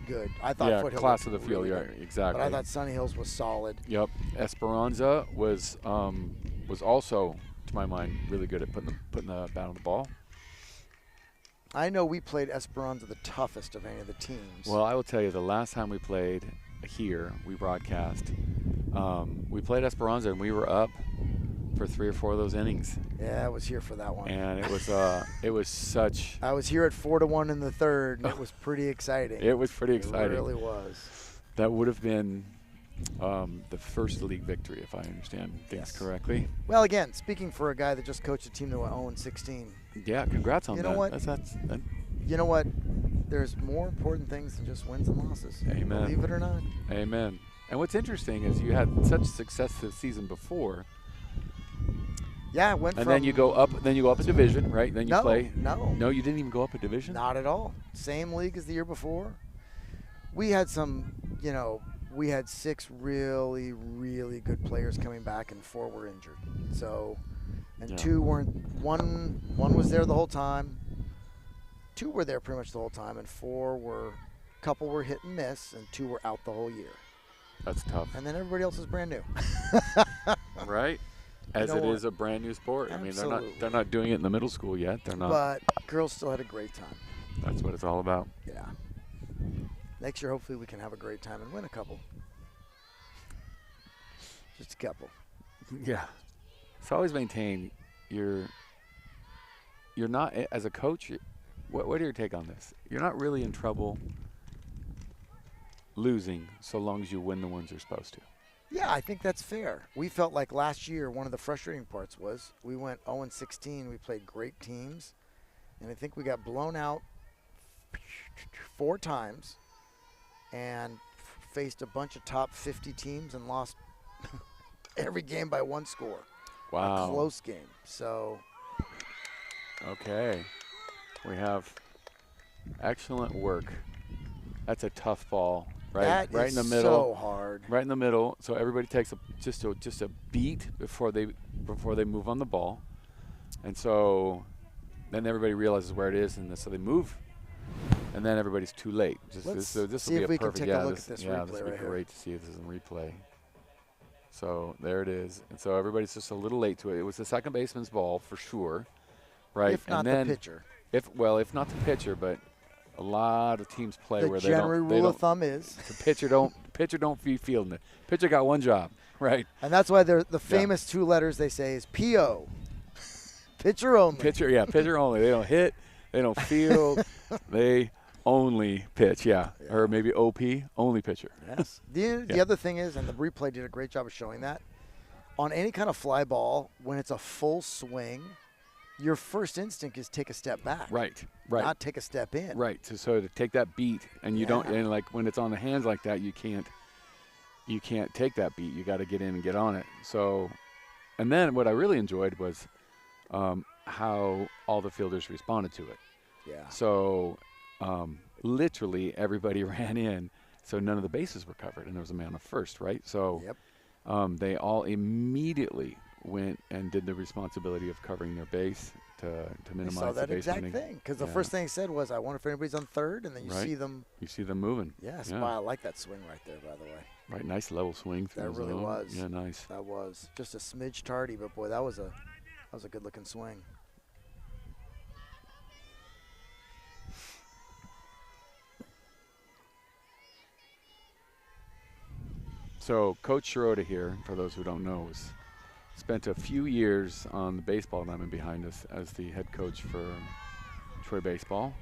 good. I thought Foothill class was of the field, really good, exactly. but I thought Sunny Hills was solid. Yep. Esperanza was also, to my mind, really good at putting the bat on the ball. I know we played Esperanza the toughest of any of the teams. Well, I will tell you, the last time we played here, we broadcast, we played Esperanza, and we were up for 3 or 4 of those innings. Yeah, I was here for that one. And it was such. I was here at 4-1 in the third, and it was pretty exciting. It was pretty exciting. It really was. That would have been the first league victory, if I understand things correctly. Well, again, speaking for a guy that just coached a team that went 0-16. Yeah, congrats on that. You know what? You know what? There's more important things than just wins and losses. Amen. Believe it or not. Amen. And what's interesting is you had such success this season before. Yeah, it went and from. then you go up a division, right? Then you play. No, you didn't even go up a division. Not at all. Same league as the year before. We had some, we had 6 really, really good players coming back, and 4 were injured. So, and 2 weren't. One was there the whole time. 2 were there pretty much the whole time, and 4 were. A couple were hit and miss, and 2 were out the whole year. That's tough. And then everybody else is brand new. Right. As it is a brand new sport. Absolutely. I mean, they're not doing it in the middle school yet. They're not. But girls still had a great time. That's what it's all about. Yeah. Next year, hopefully, we can have a great time and win a couple. Just a couple. Yeah. So always maintain you're not, as a coach, what are your take on this? You're not really in trouble losing so long as you win the ones you're supposed to. Yeah, I think that's fair. We felt like last year one of the frustrating parts was we went 0-16. We played great teams, and I think we got blown out 4 times and faced a bunch of top 50 teams and lost every game by 1 score. Wow. A close game. So. Okay. We have excellent work. That's a tough ball. Right, that in the middle. So hard. Right in the middle. So everybody takes just a beat before they move on the ball, and so then everybody realizes where it is, and so they move and then everybody's too late. Let's So this see will be if we a can perfect. take a Yeah, look this, at this yeah, replay this would be right here. great to see if this is in replay. So there it is, and so everybody's just a little late to it. It was the second baseman's ball for sure, right? If not and then the pitcher. if not the pitcher, but a lot of teams play The where general they rule don't. of thumb is, The pitcher don't be fielding it. Pitcher got one job, right? and that's why they're the famous two letters they say is PO. Pitcher only. Pitcher only. They don't hit, they don't field, they only pitch, or maybe OP, only pitcher. Yes. The other thing is, and the replay did a great job of showing that, on any kind of fly ball, when it's a full swing, your first instinct is take a step back. Right. Not take a step in. Right. So to take that beat, and you don't, Yeah. and like when it's on the hands like that, you can't take that beat. You got to get in and get on it. So, and then what I really enjoyed was how all the fielders responded to it. Yeah. So, literally everybody ran in, so none of the bases were covered, and there was a man on first, right? So, Yep. they all immediately went and did the responsibility of covering their base to I minimize saw that the base exact running. thing because the Yeah. first thing he said was, "I wonder if anybody's on third," and then you Right. see them. You see them moving. Yes. Yeah. Wow, I like that swing right there. By the way, Right, nice level swing through That the really zone. was. Yeah, nice. that was just a smidge tardy, but boy, that was a good looking swing. So Coach Schroeder here, for those who don't know, spent a few years on the baseball diamond behind us as the head coach for Troy baseball.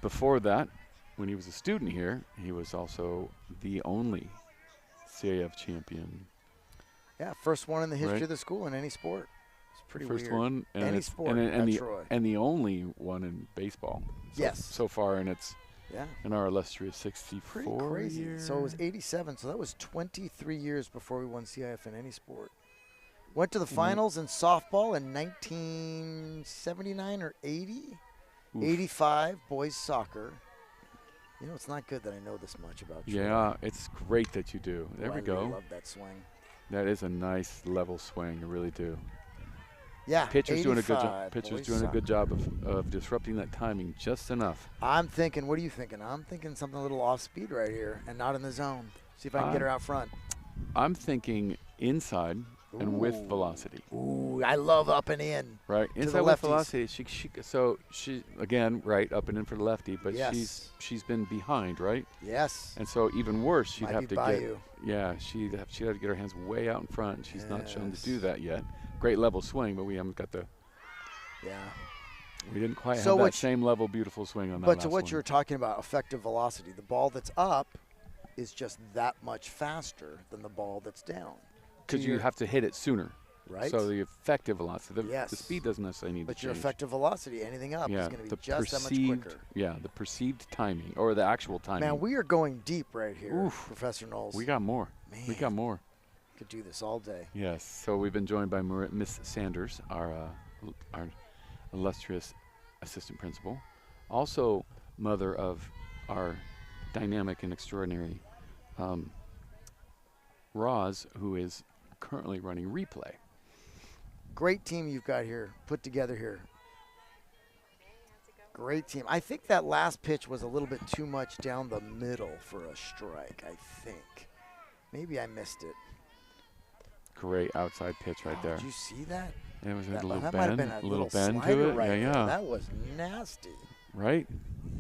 Before that, when he was a student here, he was also the only CAF champion. Yeah, first one in the history Right. of the school in any sport. It's pretty First weird. one, and Any it's- sport and, at the Troy. and the only one in baseball. Yes. So far, and it's Yeah. in our illustrious 64 Pretty crazy. year. So it was 87. So that was 23 years before we won CIF in any sport. Went to the finals in softball in 1979 or 80. Oof. 85 boys soccer. You know, it's not good that I know this much about Troy. Yeah, it's great that you do. There Oh, we I go. really love that swing. That is a nice level swing. You really do. Yeah, Pitcher's doing a good 85 job. Pitcher's boys doing a soccer. good job of disrupting that timing just enough. I'm thinking, what are you thinking? I'm thinking something a little off speed right here and not in the zone. See if I can get her out front. I'm thinking inside and with Ooh. velocity. Ooh, I love up and in. Right, the inside with lefties. velocity. She again right up and in for the lefty, but Yes. she's been behind, right? Yes. And so even worse, she'd Might have be to by get you. she'd have to get her hands way out in front. And she's not shown to do Yes. that yet. Great level swing, but we haven't got Yeah. we didn't quite So have that what- same level beautiful swing on that. But to last what one. you're talking about, effective velocity, the ball that's up is just that much faster than the ball that's down. because to you your- have to hit it sooner. Right? So the effective velocity, the Yes. speed doesn't necessarily need But to your change. effective velocity, anything up, yeah, is going to the be just that much perceived, quicker. yeah, the perceived timing or the actual timing. Man, we are going deep right here, Oof. Professor Knowles. we got more. We Man. got more. Could do this all day. Yes. So we've been joined by Miss Sanders, our illustrious assistant principal, also mother of our dynamic and extraordinary Roz, who is currently running replay. Great team you've got here, put together here. Great team. I think that last pitch was a little bit too much down the middle for a strike, I think. Maybe I missed it. Great outside pitch right there. Did you see that? And it was That, a little that might have bend, been a little bend slider to it. right Yeah, there. yeah. That was nasty. Right.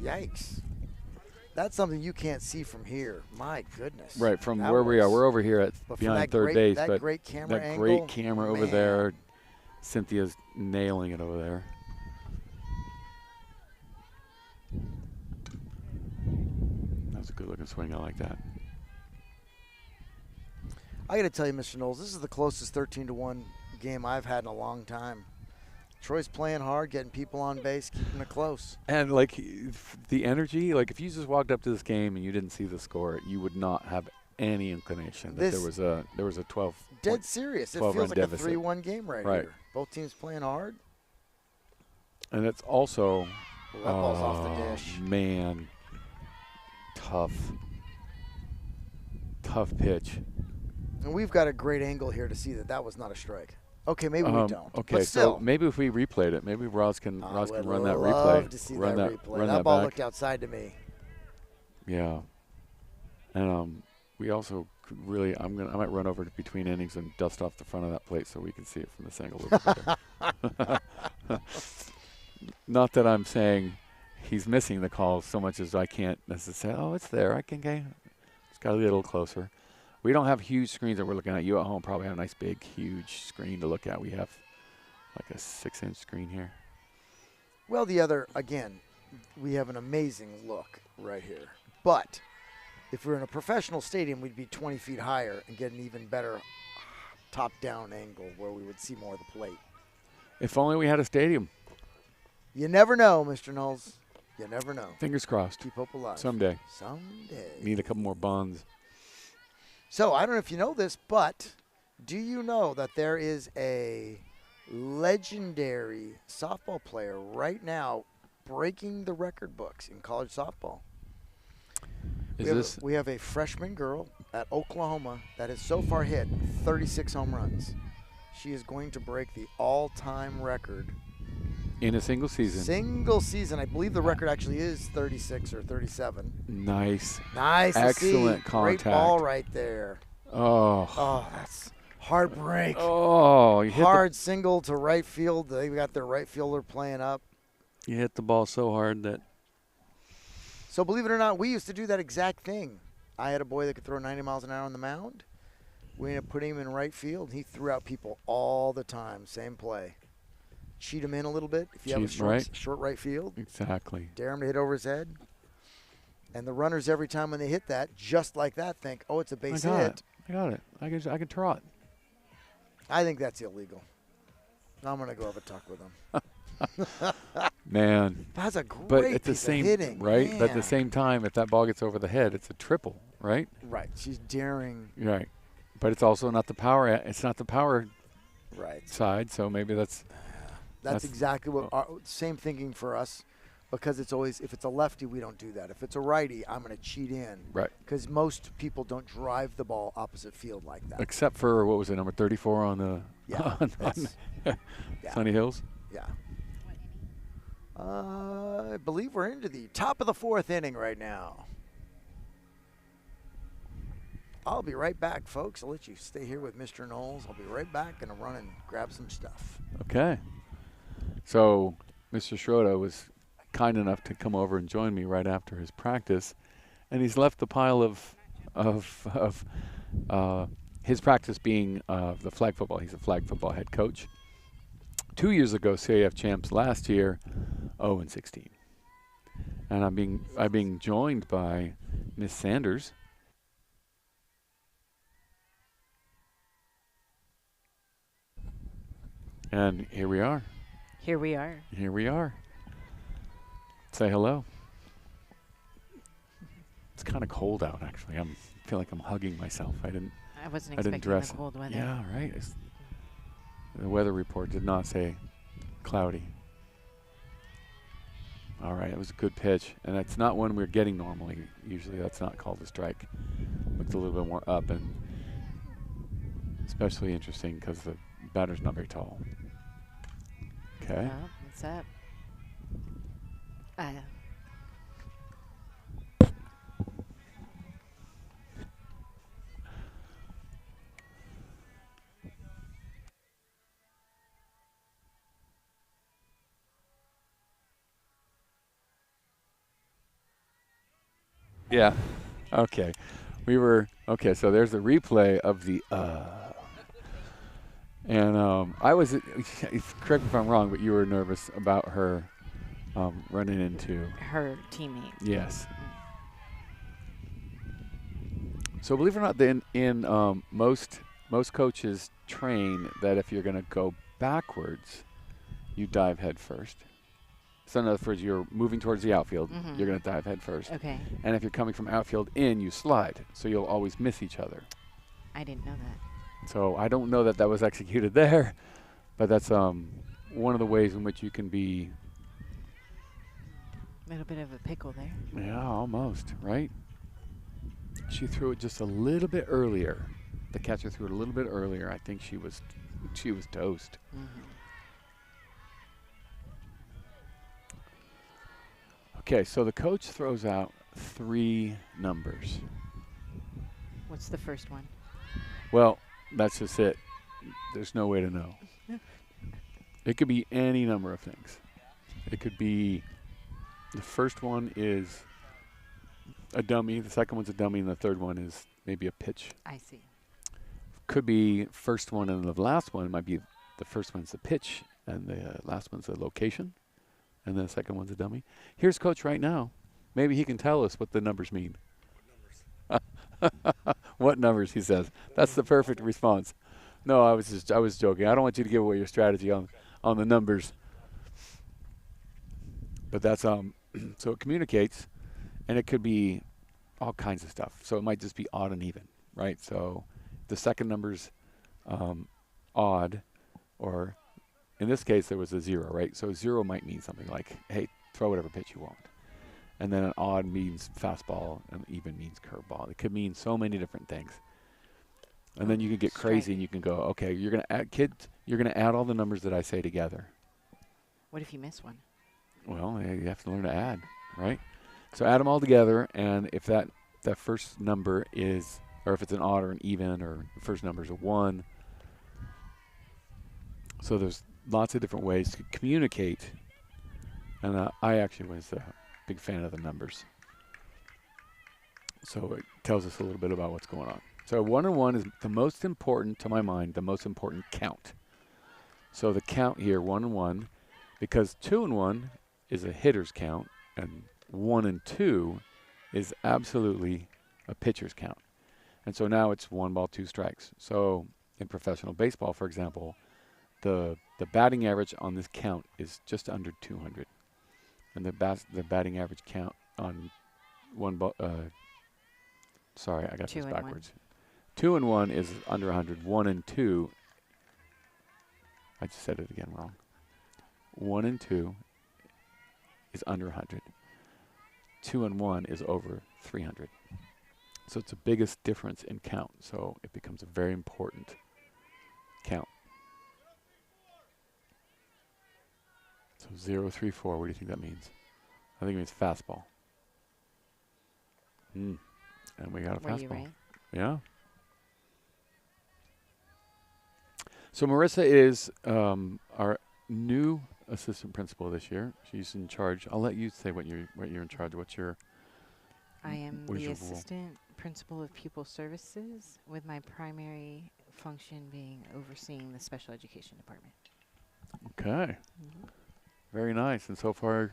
Yikes. That's something you can't see from here. My goodness. Right, from That where we are. was- We're over here at but from behind that third great, base, that but great camera that angle, great camera over man. there. Cynthia's nailing it over there. That's a good looking swing. I like that. I got to tell you, Mr. Knowles, this is the closest 13-1 game I've had in a long time. Troy's playing hard, getting people on base, keeping it close. And like the energy, like if you just walked up to this game and you didn't see the score, you would not have any inclination that This- there was a 12. Dead serious. It 12 feels run like deficit. a 3-1 game right Right. here. Both teams playing hard. And it's also Well, that ball's off the dish. Man, tough pitch. And we've got a great angle here to see that that was not a strike. Okay, maybe we don't. Okay, but still, so maybe if we replayed it, maybe Roz can I Roz would can run that love replay. to see run that that replay. Run that that ball back. looked outside to me. Yeah, and we also could really I might run over to between innings and dust off the front of that plate so we can see it from this angle a little better. Not that I'm saying he's missing the call so much as I can't necessarily. Oh, it's there. I can get. It's got to be a little closer. We don't have huge screens that we're looking at. You at home probably have a nice big, huge screen to look at. We have like a 6-inch screen here. Well, again, we have an amazing look right here. But if we were in a professional stadium, we'd be 20 feet higher and get an even better top-down angle where we would see more of the plate. If only we had a stadium. You never know, Mr. Knowles. You never know. Fingers crossed. Keep hope alive. Someday. Someday. Need a couple more bonds. So I don't know if you know this, but do you know that there is a legendary softball player right now breaking the record books in college softball? We have a freshman girl at Oklahoma that has so far hit 36 home runs. She is going to break the all-time record. In a single season. Single season. I believe the record actually is 36 or 37. Nice. Nice. Excellent contact. Great ball right there. Oh, that's heartbreak. Oh, you hard single to right field. They got their right fielder playing up. You hit the ball so hard that. So believe it or not, we used to do that exact thing. I had a boy that could throw 90 miles an hour on the mound. We ended up putting him in right field. He threw out people all the time. Same play. Cheat him in a little bit if you have a short right field. Exactly. Dare him to hit over his head. And the runners, every time when they hit that, just like that, think, oh, it's a base hit. I got it. I can trot. I think that's illegal. I'm going to go have a talk with him. Man. That's a great but at the piece same, of hitting. Right? Man. But at the same time, if that ball gets over the head, it's a triple, right? Right. She's daring. Right. But it's also not the power. It's not the power side, so maybe that's exactly what same thinking for us, because it's always, if it's a lefty, we don't do that. If it's a righty, I'm going to cheat in. Right. Because most people don't drive the ball opposite field like that. Except for, what was it, number 34 on the Sunny Hills? Yeah. I believe we're into the top of the fourth inning right now. I'll be right back, folks. I'll let you stay here with Mr. Knowles. I'll be right back. Going to run and grab some stuff. Okay. So Mr. Schroeder was kind enough to come over and join me right after his practice, and he's left the pile of his practice being the flag football. He's a flag football head coach. 2 years ago, CAF champs. Last year, 0-16. And I'm being joined by Miss Sanders. And here we are. Here we are. Here we are. Say hello. It's kind of cold out, actually. I feel like I'm hugging myself. I wasn't didn't expecting dress. the cold weather. Yeah, right. The weather report did not say cloudy. All right, it was a good pitch, and that's not one we're getting normally. Usually that's not called a strike. Looked a little bit more up, and especially interesting because the batter's not very tall. Okay. Well, what's up? Yeah. Okay. Okay, so there's a replay of the and I was, correct me if I'm wrong, but you were nervous about her running into her teammate. Yes. So believe it or not, in most coaches train that if you're going to go backwards, you dive head first. So in other words, you're moving towards the outfield, you're going to dive head first. Okay. And if you're coming from outfield in, you slide. So you'll always miss each other. I didn't know that. So I don't know that was executed there, but that's one of the ways in which you can be. A little bit of a pickle there. Yeah, almost, right? She threw it just a little bit earlier. The catcher threw it a little bit earlier. I think she was She was toast. Mm-hmm. Okay, so the coach throws out 3 numbers. What's the first one? Well, that's just it. There's no way to know. It could be any number of things. It could be the first one is a dummy, the second one's a dummy, and the third one is maybe a pitch. I see. Could be first one and the last one might be the first one's the pitch and the last one's the location, and then the second one's a dummy. Here's Coach right now. Maybe he can tell us what the numbers mean. What numbers, he says. That's the perfect response. No, I was joking. I don't want you to give away your strategy on the numbers. But that's so it communicates, and it could be all kinds of stuff. So it might just be odd and even, right? So the second number's odd, or in this case there was a 0, right? So 0 might mean something like, hey, throw whatever pitch you want. And then an odd means fastball, and even means curveball. It could mean so many different things. And then you can get crazy and you can go, okay, you're gonna add all the numbers that I say together. What if you miss one? Well, yeah, you have to learn to add, right? So add them all together, and if that first number is, or if it's an odd or an even, or the first number is a 1. So there's lots of different ways to communicate. And I actually was a big fan of the numbers. So it tells us a little bit about what's going on. So 1 and 1 is the most important, to my mind, the most important count. So the count here, 1 and 1, because 2 and 1 is a hitter's count, and 1 and 2 is absolutely a pitcher's count. And so now it's 1 ball, 2 strikes. So in professional baseball, for example, the batting average on this count is just under 200. And the batting average count on 1 ball, sorry, I got this backwards. 2 and 1 is under 100. 1 and 2, I just said it again wrong. 1 and 2 is under 100. 2 and 1 is over 300. So it's the biggest difference in count. So it becomes a very important count. So 0, 3, 4, what do you think that means? I think it means fastball. And we got a Were fastball. you right? Yeah. So Marissa is our new assistant principal this year. She's in charge. I'll let you say what you're in charge of. What's your I am what is the your role? assistant principal of pupil services, with my primary function being overseeing the special education department. Okay. Very nice. And so far,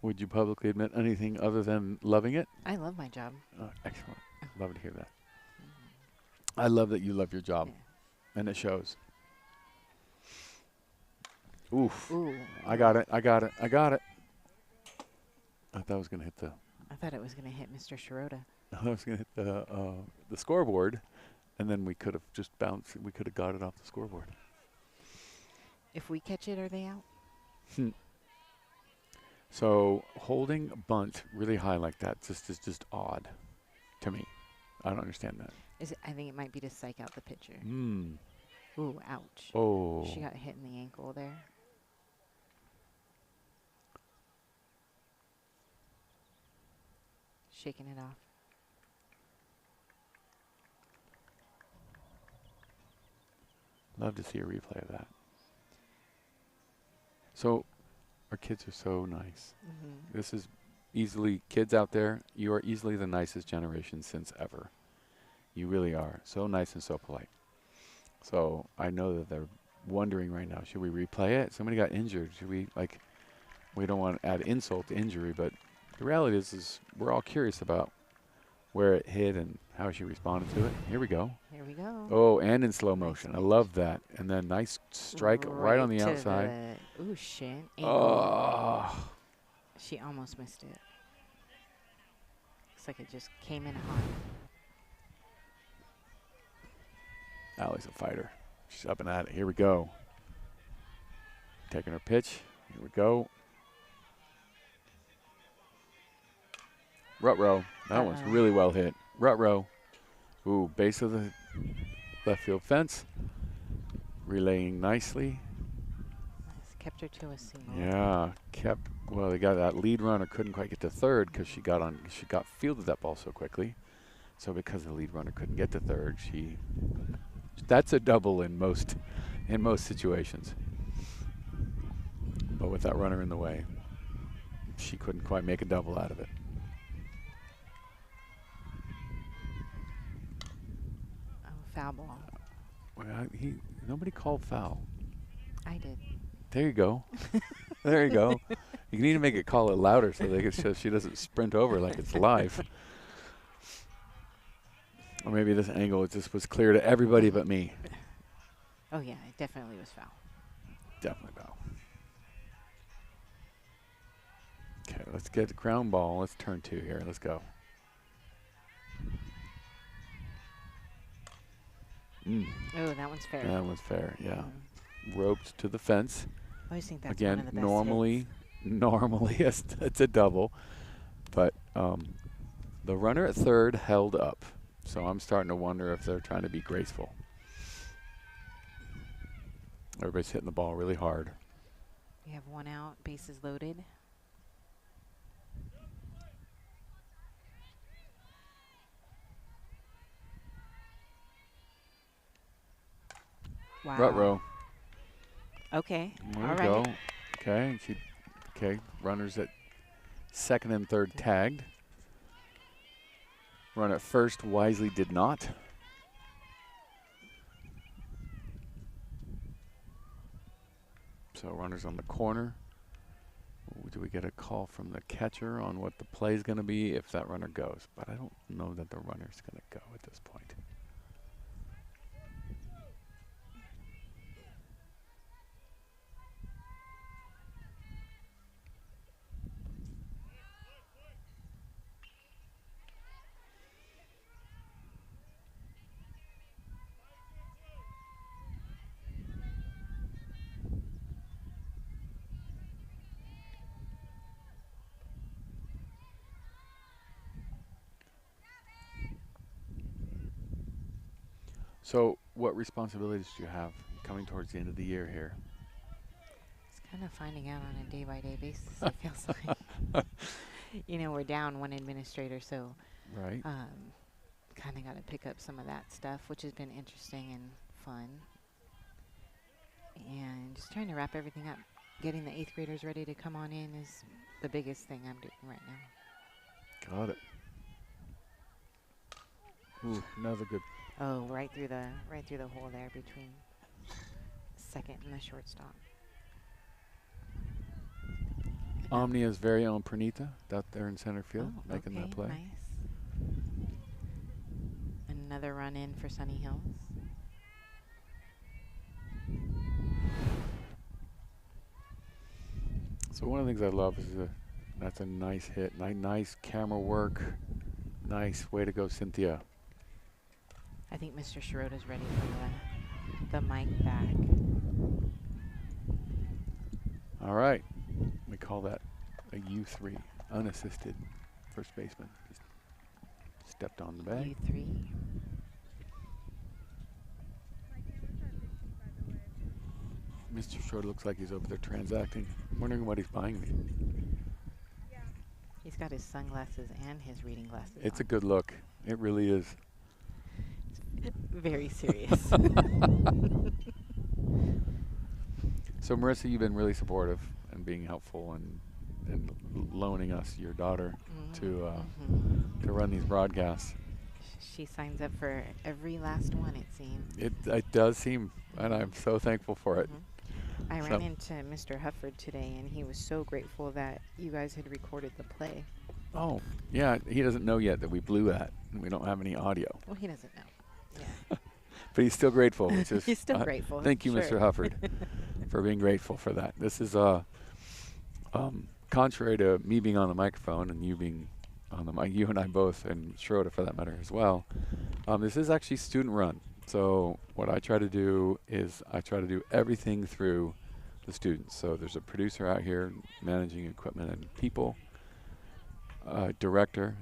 would you publicly admit anything other than loving it? I love my job. Excellent. Love to hear that. I love that you love your job, Yeah. and it shows. Oof. Ooh. I got it. I got it. I got it. I thought I was going to hit the I thought it was going to hit Mr. Shirota. I was going to hit the scoreboard, and then we could have just bounced. We could have got it off the scoreboard. If we catch it, are they out? So holding a bunt really high like that is just odd to me. I don't understand that. I think it might be to psych out the pitcher. Ooh, ouch. Oh. She got hit in the ankle there. Shaking it off. Love to see a replay of that. So our kids are so nice. This is easily, kids out there, you are easily the nicest generation since ever. You really are. So nice and so polite. So I know that they're wondering right now, should we replay it? Somebody got injured. Should we, we don't want to add insult to injury, but the reality is we're all curious about where it hit and how she responded to it. Here we go. Here we go. Oh, and in slow motion. I love that. And then nice strike right on the to outside. Ooh, shit. Oh. She almost missed it. Looks like it just came in hot. Allie's a fighter. She's up and at it. Here we go. Taking her pitch. Here we go. Rut-row. That one's really well hit. Rut-row. Ooh, base of the left field fence. relaying nicely. Nice. Kept her to a single. Yeah, well, they got that lead runner couldn't quite get to third because she got fielded that ball so quickly. So because the lead runner couldn't get to third, that's a double in most situations. But with that runner in the way, she couldn't quite make a double out of it. Oh, foul ball. Well, nobody called foul. I did. There you go. There you go. You need to make it call it louder so she doesn't sprint over like it's live. Or maybe this angle it just was clear to everybody but me. Oh yeah, it definitely was foul. Definitely foul. Okay, let's get the ground ball. Let's turn 2 here. Let's go. Oh, that one's fair. That one's fair, yeah. Roped to the fence. I always think that's Again, one of the best normally it's a double, but the runner at third held up. So I'm starting to wonder if they're trying to be graceful. Everybody's hitting the ball really hard. We have 1 out, bases loaded. Wow. Rut-row. Okay. There All we right. go. Okay. Okay. Runners at second and third tagged. Run at first wisely did not. So runners on the corner. Do we get a call from the catcher on what the play is going to be if that runner goes? But I don't know that the runner's going to go at this point. So what responsibilities do you have coming towards the end of the year here? It's kind of finding out on a day-by-day basis, it feels like. You know, we're down 1 administrator, so Right. kind of got to pick up some of that stuff, which has been interesting and fun. And just trying to wrap everything up. Getting the 8th graders ready to come on in is the biggest thing I'm doing right now. Got it. Ooh, another good. Oh, right through the hole there between second and the shortstop. Omnia's very own Pranita out there in center field Oh, making okay, that play. nice. Another run in for Sunny Hills. So one of the things I love is that's a nice hit, nice camera work, nice way to go, Cynthia. I think Mr. Shirota's ready for the mic back. All right, we call that a U3, unassisted first baseman. Just stepped on the bag. U3. Mr. Schroeder looks like he's over there transacting. Wondering what he's buying me. He's got his sunglasses and his reading glasses It's a on. good look. It really is. Very serious. So Marissa, you've been really supportive and being helpful and loaning us your daughter to run these broadcasts. She signs up for every last one, it seems. It does seem, and I'm so thankful for it. I So- ran into Mr. Hufford today, and he was so grateful that you guys had recorded the play. Oh, yeah, he doesn't know yet that we blew that and we don't have any audio. Well, he doesn't know. Yeah. But he's still grateful, which is He's still grateful. Thank you, Mr. sure. Hufford, for being grateful for that. This is contrary to me being on the microphone and you being on the mic, you and I both, and Schroeder for that matter as well. This is actually student run. So what I try to do is I try to do everything through the students. So there's a producer out here managing equipment and people, a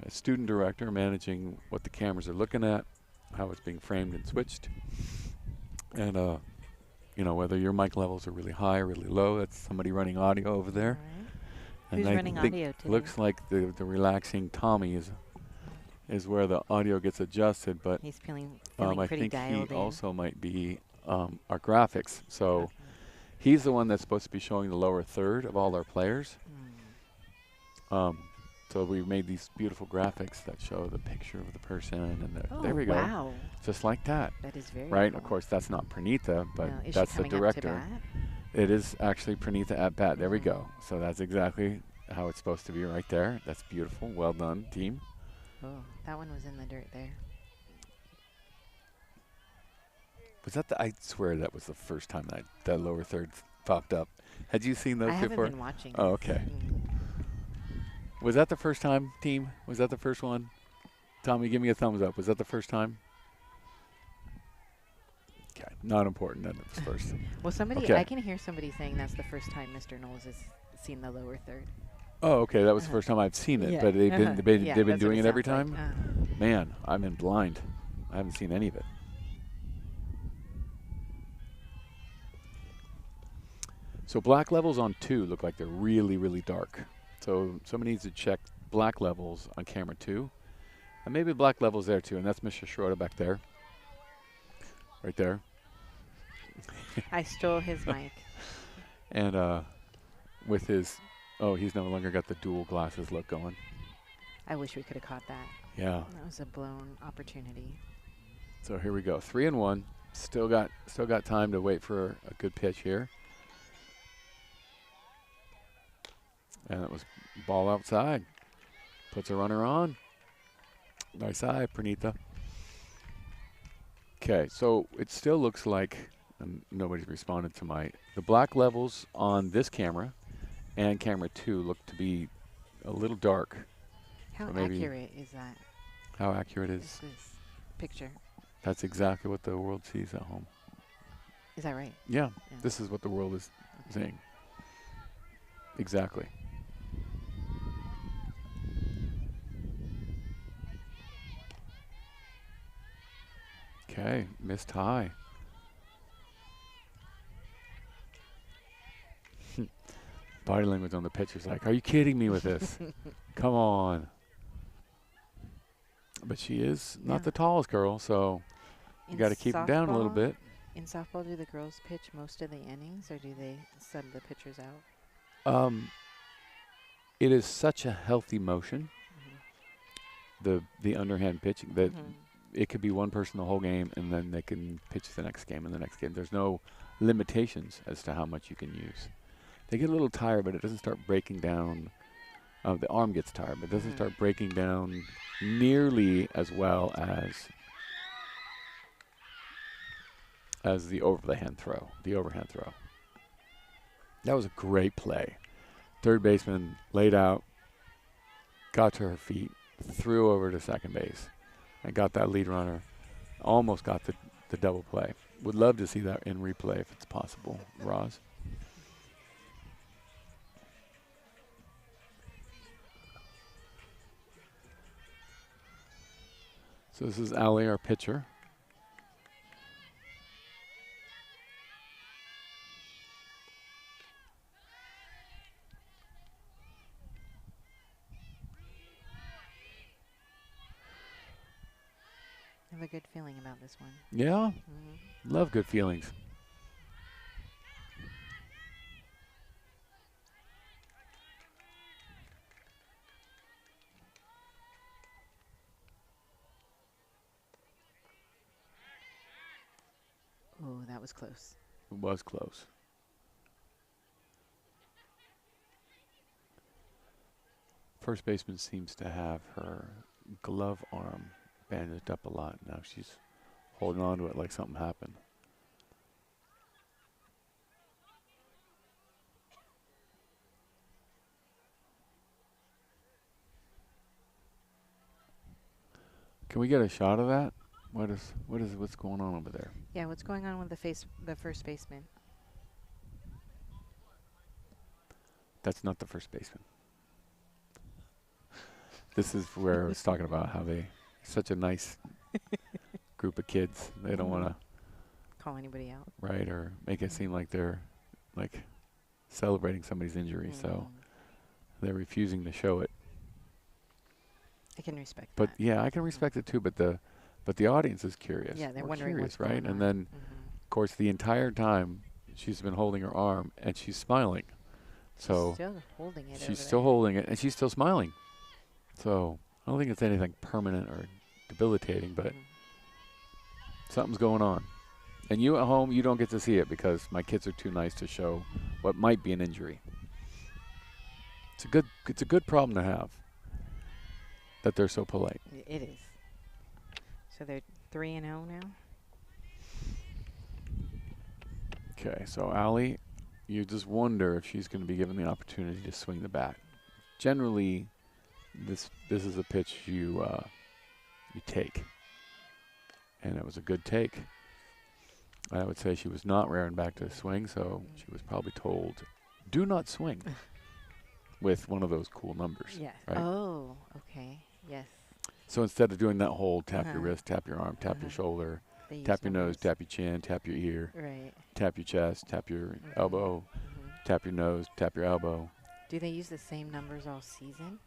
student director managing what the cameras are looking at, how it's being framed and switched, and whether your mic levels are really high or really low. That's somebody running audio over there. Alright. And Who's I running think audio today? looks like the relaxing Tommy is where the audio gets adjusted, but He's feeling I pretty think he dialed in. also might be our graphics. So Okay. he's the one that's supposed to be showing the lower third of all our players. Mm. So we made these beautiful graphics that show the picture of the person, and Oh, there we go, wow. just like that, That is very right? cool. Of course, that's not Pranita, but No, is that's she the coming up to director. bat? It is actually Pranita at bat. There we Mhm. go. So that's exactly how it's supposed to be right there. That's beautiful. Well done, team. Oh, that one was in the dirt there. Was that I swear that was the first time that lower third popped up. Had you seen those I haven't before? been watching. Oh, this. okay. Mm. Was that the first time, team? Was that the first one? Tommy, give me a thumbs up. Was that the first time? Okay, not important that it was first. Well, somebody, Okay. I can hear somebody saying that's the first time Mr. Knowles has seen the lower third. Oh, okay, that was the Uh-huh. first time I've seen it, Yeah, but they've been uh-huh. they've Yeah, been that's what doing it every sounds time. like. Uh-huh. Man, I'm in blind. I haven't seen any of it. So black levels on 2 look like they're really, really dark. So somebody needs to check black levels on camera 2. And maybe black levels there too. And that's Mr. Schroeder back there. Right there. I stole his mic. And with his, he's no longer got the dual glasses look going. I wish we could have caught that. Yeah. That was a blown opportunity. So here we go. 3-1. Still got time to wait for a good pitch here. And it was ball outside. Puts a runner on. Nice eye, Pranita. Okay, so it still looks like, and nobody's responded to the black levels on this camera and camera 2 look to be a little dark. How So maybe- accurate is that? How accurate Is is? this picture? That's exactly what the world sees at home. Is that right? Yeah, Yeah. this is what the world is Okay. seeing. Exactly. Okay, missed high. Body language on the pitch is like, are you kidding me with this? Come on. But she is not Yeah. the tallest girl, so you In got to keep them down a little softball- bit. In softball, do the girls pitch most of the innings, or do they sub the pitchers out? It is such a healthy motion, Mhm. the underhand pitching, that Mhm. it could be one person the whole game, and then they can pitch the next game and the next game. There's no limitations as to how much you can use. They get a little tired, but it doesn't start breaking down. The arm gets tired, but it doesn't Mhm. start breaking down nearly as well as the overhand throw. That was a great play. Third baseman laid out, got to her feet, threw over to second base, and got that lead runner. Almost got the double play. Would love to see that in replay if it's possible, Roz. So this is Ali, our pitcher. I have a good feeling about this one. Yeah, Mhm. love good feelings. Oh, that was close. It was close. First baseman seems to have her glove arm bandaged up a lot. Now she's holding on to it like something happened. Can we get a shot of that? What's going on over there? Yeah, what's going on with the first baseman? That's not the first baseman. This is where I was talking about how such a nice group of kids. They don't want to call anybody out. right? Or make it seem like they're like celebrating somebody's injury. So Mm. they're refusing to show it. I can respect But that. yeah, I can respect it too. But the audience is curious. Yeah, they're We're wondering curious, what's right? going And on. then, of course, the entire time she's been holding her arm and she's smiling. She's So still holding it. she's over still there. holding it and she's still smiling. So I don't think it's anything permanent or debilitating, but Mhm. something's going on. And you at home, you don't get to see it because my kids are too nice to show what might be an injury. It's a good problem to have. That they're so polite. It is. So they're 3-0 now. Okay, so Allie, you just wonder if she's going to be given the opportunity to swing the bat. Generally, this is a pitch you take, and it was a good take. I would say she was not raring back to swing, so she was probably told, "Do not swing," with one of those cool numbers. Yes. Right. Oh, okay. Yes. So instead of doing that whole tap your Uh-huh. wrist, tap your arm, tap your shoulder, They use tap your nose, numbers. tap your chin, tap your ear, Right. tap your chest, tap your Mhm. elbow, Mhm. tap your nose, tap your elbow. Do they use the same numbers all season?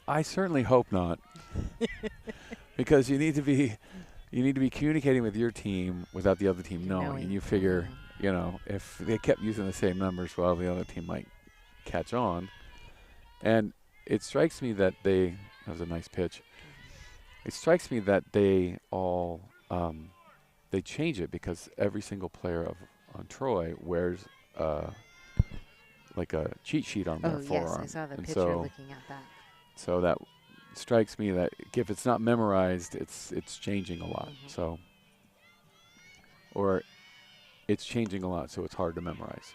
I certainly hope not, because you need to be communicating with your team without the other team knowing. And you figure, Mhm. you know, if they kept using the same numbers, well, the other team might catch on. And it strikes me that that was a nice pitch. It strikes me that they all they change it because every single player on Troy wears like a cheat sheet on their Oh, yes. forearm. I saw the And picture so- looking at that. So that strikes me that if it's not memorized, it's changing a lot. Mhm. So, or it's changing a lot, so it's hard to memorize.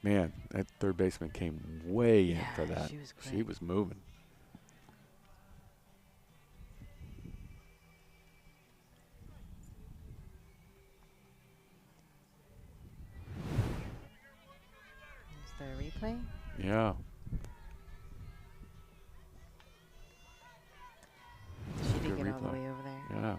Man, that third baseman came way in for Yeah, that. she was She great. was moving. Is there a replay? Yeah. She did Good get all the replay. way over there. Yeah.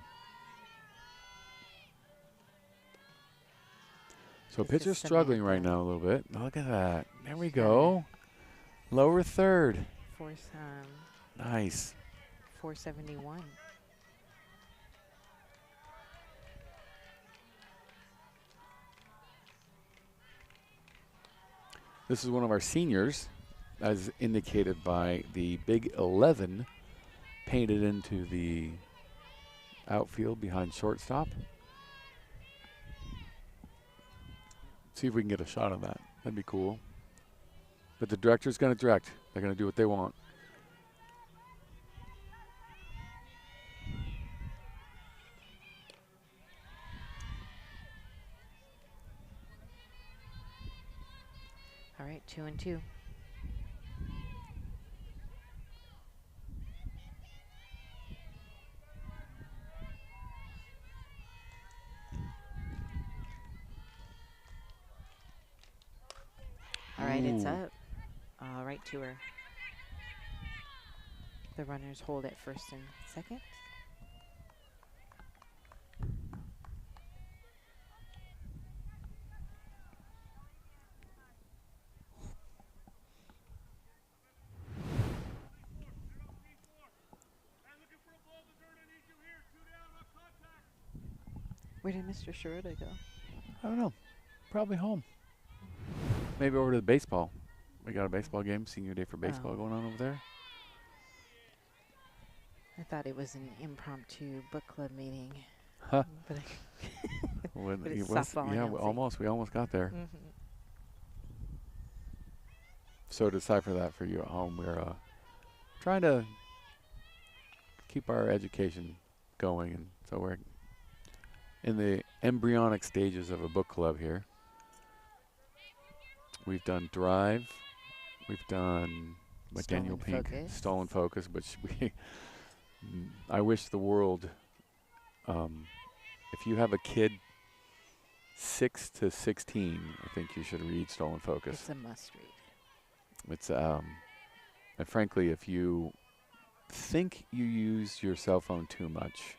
So This is pitcher's struggling right Samantha. now a little bit. Look at that. There we She's go. Lower third. Force Nice. 471. This is one of our seniors, as indicated by the big 11 painted into the outfield behind shortstop. See if we can get a shot of that. That'd be cool. But the director's going to direct. They're going to do what they want. All right, 2-2. All right, it's Ooh. up. Right to her. The runners hold at first and second. Where did Mr. Sharota go? I don't know. Probably home. Maybe over to the baseball. We got a baseball game, senior day for baseball Oh. going on over there. I thought it was an impromptu book club meeting. Huh. But When But it it's was- softball yeah, announcing. we almost got there. Mhm. So to decipher that for you at home, we're trying to keep our education going, and so we're in the embryonic stages of a book club here. We've done Drive, we've done Daniel Stolen Pink, Focus. Stolen Focus, which I wish the world, if you have a kid 6 to 16, I think you should read Stolen Focus. It's a must read. It's and frankly, if you think you use your cell phone too much,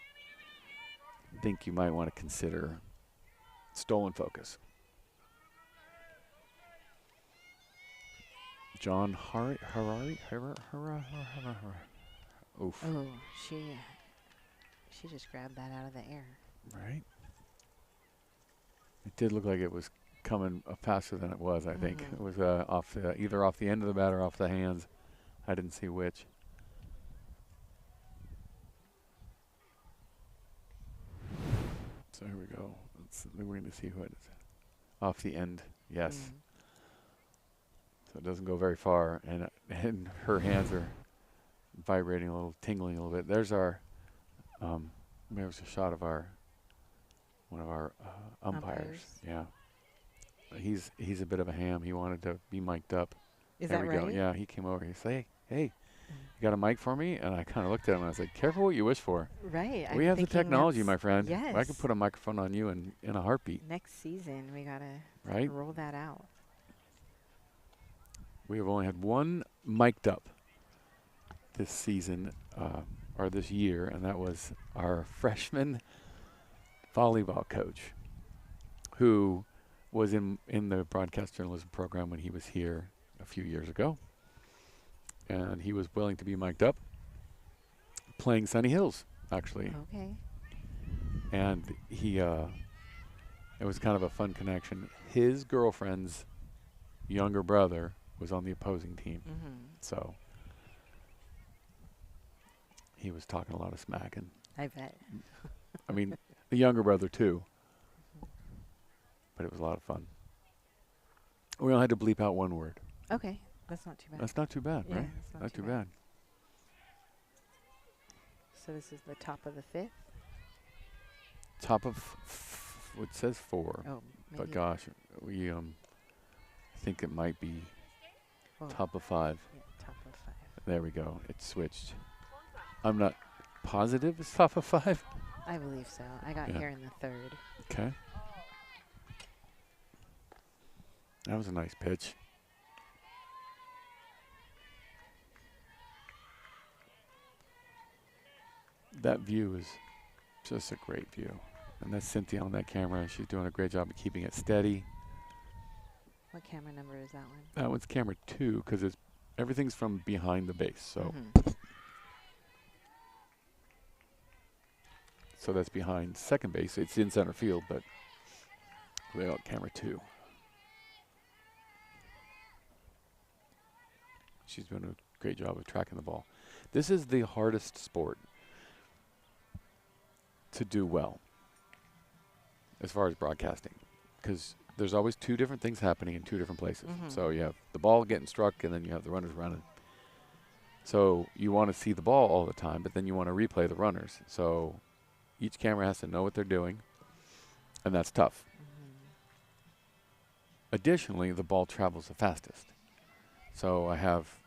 think you might want to consider stolen focus. John Harari. Oof. Oh, she just grabbed that out of the air. Right. It did look like it was coming faster than it was. I think Mhm. it was either off the end of the bat or off the hands. I didn't see which. So here we go. We're going to see who it is. Off the end, yes. Mm. So it doesn't go very far, and her hands are vibrating a little, tingling a little bit. There's our, there's a shot of one of our umpires. Yeah. He's a bit of a ham. He wanted to be mic'd up. Is There that we right? go. Yeah, he came over. He said, hey, you got a mic for me? And I kind of looked at him and I said, careful what you wish for. Right. We I'm have the thinking technology, that's- my friend. I Yes. could put a microphone on you in a heartbeat, Next season, we gotta right? roll that out. We have only had one mic'd up this season, or this year, and that was our freshman volleyball coach, who was in the broadcast journalism program when he was here a few years ago. And he was willing to be mic'd up, playing Sunny Hills, actually. Okay. And he, it was kind of a fun connection. His girlfriend's younger brother was on the opposing team. Mm-hmm. So he was talking a lot of smack. And I bet. I mean, the younger brother too. But it was a lot of fun. We only had to bleep out one word. Okay. That's not too bad. That's not too bad, Yeah, right? that's Not too bad. So this is the top of the fifth? Top of, it says 4. Oh, maybe. But gosh, we think it might be Oh, top of 5. yeah, top of 5. There we go. It switched. I'm not positive it's top of 5. I believe so. I got Yeah. here in the third. Okay. That was a nice pitch. That view is just a great view. And that's Cynthia on that camera. She's doing a great job of keeping it steady. What camera number is that one? That one's camera 2 because it's everything's from behind the base. So Mhm. so that's behind second base. It's in center field, but we got camera 2. She's doing a great job of tracking the ball. This is the hardest sport to do well as far as broadcasting, because there's always 2 different things happening in 2 different places. Mhm. So you have the ball getting struck, and then you have the runners running. So you want to see the ball all the time, but then you want to replay the runners. So each camera has to know what they're doing, and that's tough. Mhm. Additionally, the ball travels the fastest. So I have,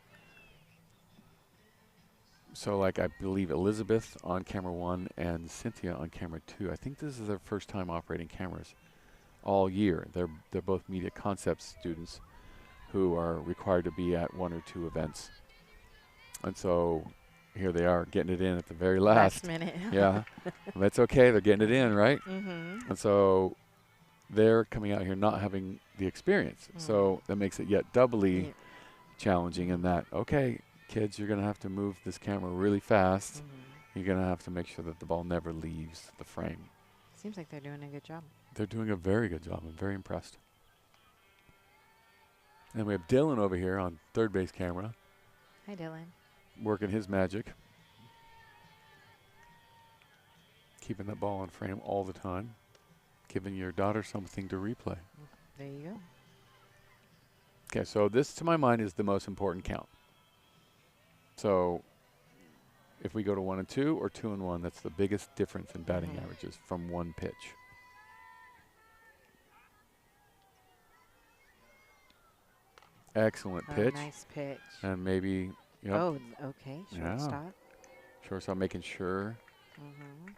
like I believe Elizabeth on camera 1 and Cynthia on camera 2. I think this is their first time operating cameras all year. They're both media concepts students who are required to be at 1 or 2 events. And so here they are getting it in at the very last. minute. Yeah, that's okay. They're getting it in, right? Mm-hmm. And so they're coming out here not having the experience. So that makes it yet doubly Yeah. challenging in that, okay, kids, you're going to have to move this camera really fast. Mhm. You're going to have to make sure that the ball never leaves the frame. Seems like they're doing a good job. They're doing a very good job. I'm very impressed. And we have Dylan over here on third base camera, Hi, Dylan. working his magic. Keeping that ball on frame all the time. Giving your daughter something to replay. There you go. Okay, so this, to my mind, is the most important count. So if we go to 1 and 2 or 2 and 1, that's the biggest difference in batting Mhm. averages from one pitch. Excellent Oh, pitch. nice pitch. And maybe, you know, Oh, okay. Yeah. Shortstop. shortstop making sure. Mm-hmm.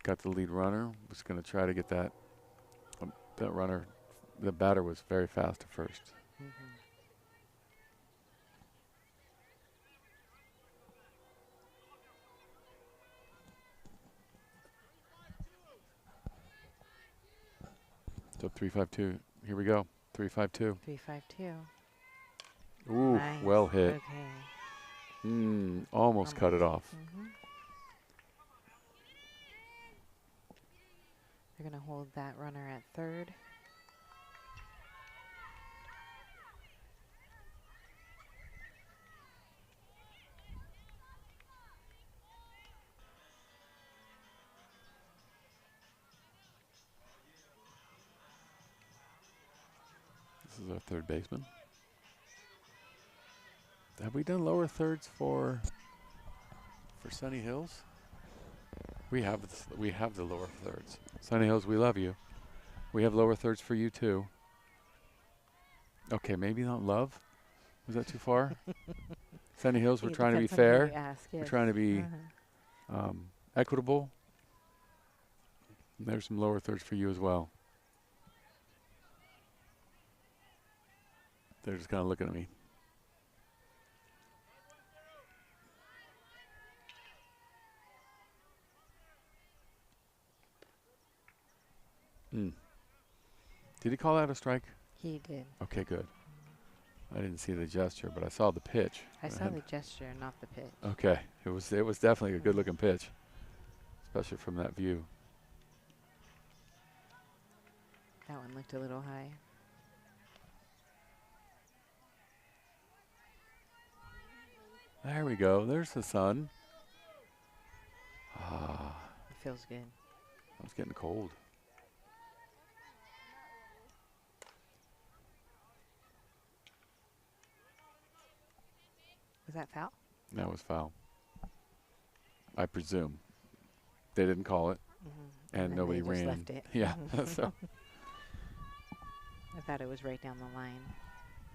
Got the lead runner. Was going to try to get that. That runner, the batter was very fast at first. Mm-hmm. So 3-5-2. Here we go. 3-5-2. 3-5-2. Ooh, Nice. well hit. Okay. Almost cut it off. They're going to hold that runner at third. This is our third baseman. Have we done lower thirds for Sunny Hills? We have the lower thirds. Sunny Hills, we love you. We have lower thirds for you too. Okay, maybe not love. Was that too far? Sunny Hills, we're It trying to be depends on who you fair. ask, We're yes. trying to be Uh-huh. equitable. And there's some lower thirds for you as well. They're just kind of looking at me. Did he call that a strike? He did. Okay, good. I didn't see the gesture, but I saw the pitch. I saw the gesture, not the pitch. Okay, it was definitely a good-looking pitch, especially from that view. That one looked a little high. There we go. There's the sun. Ah, It feels good. it's getting cold. Was that foul? That was foul. I presume. They didn't call it, and then nobody they just ran. left it. Yeah, so I thought it was right down the line.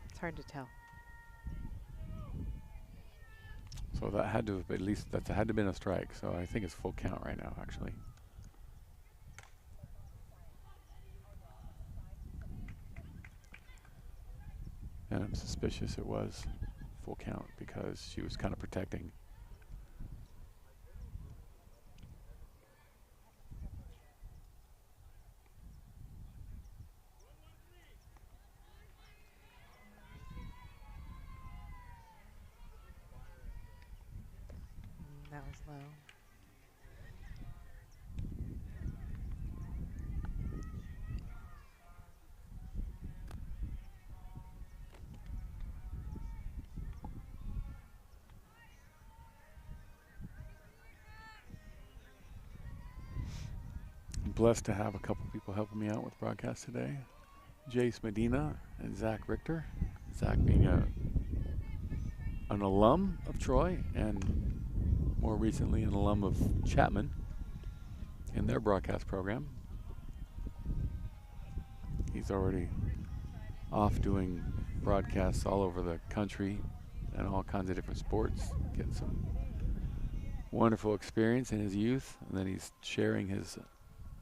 It's hard to tell. that had to have at least that had to have been a strike. So I think it's full count right now, actually. And I'm suspicious it was full count because she was kind of protecting. That was low. I'm blessed to have a couple people helping me out with broadcast today. Jace Medina and Zach Richter. Zach being an alum of Troy and more recently an alum of Chapman in their broadcast program. He's already off doing broadcasts all over the country and all kinds of different sports, getting some wonderful experience in his youth, and then he's sharing his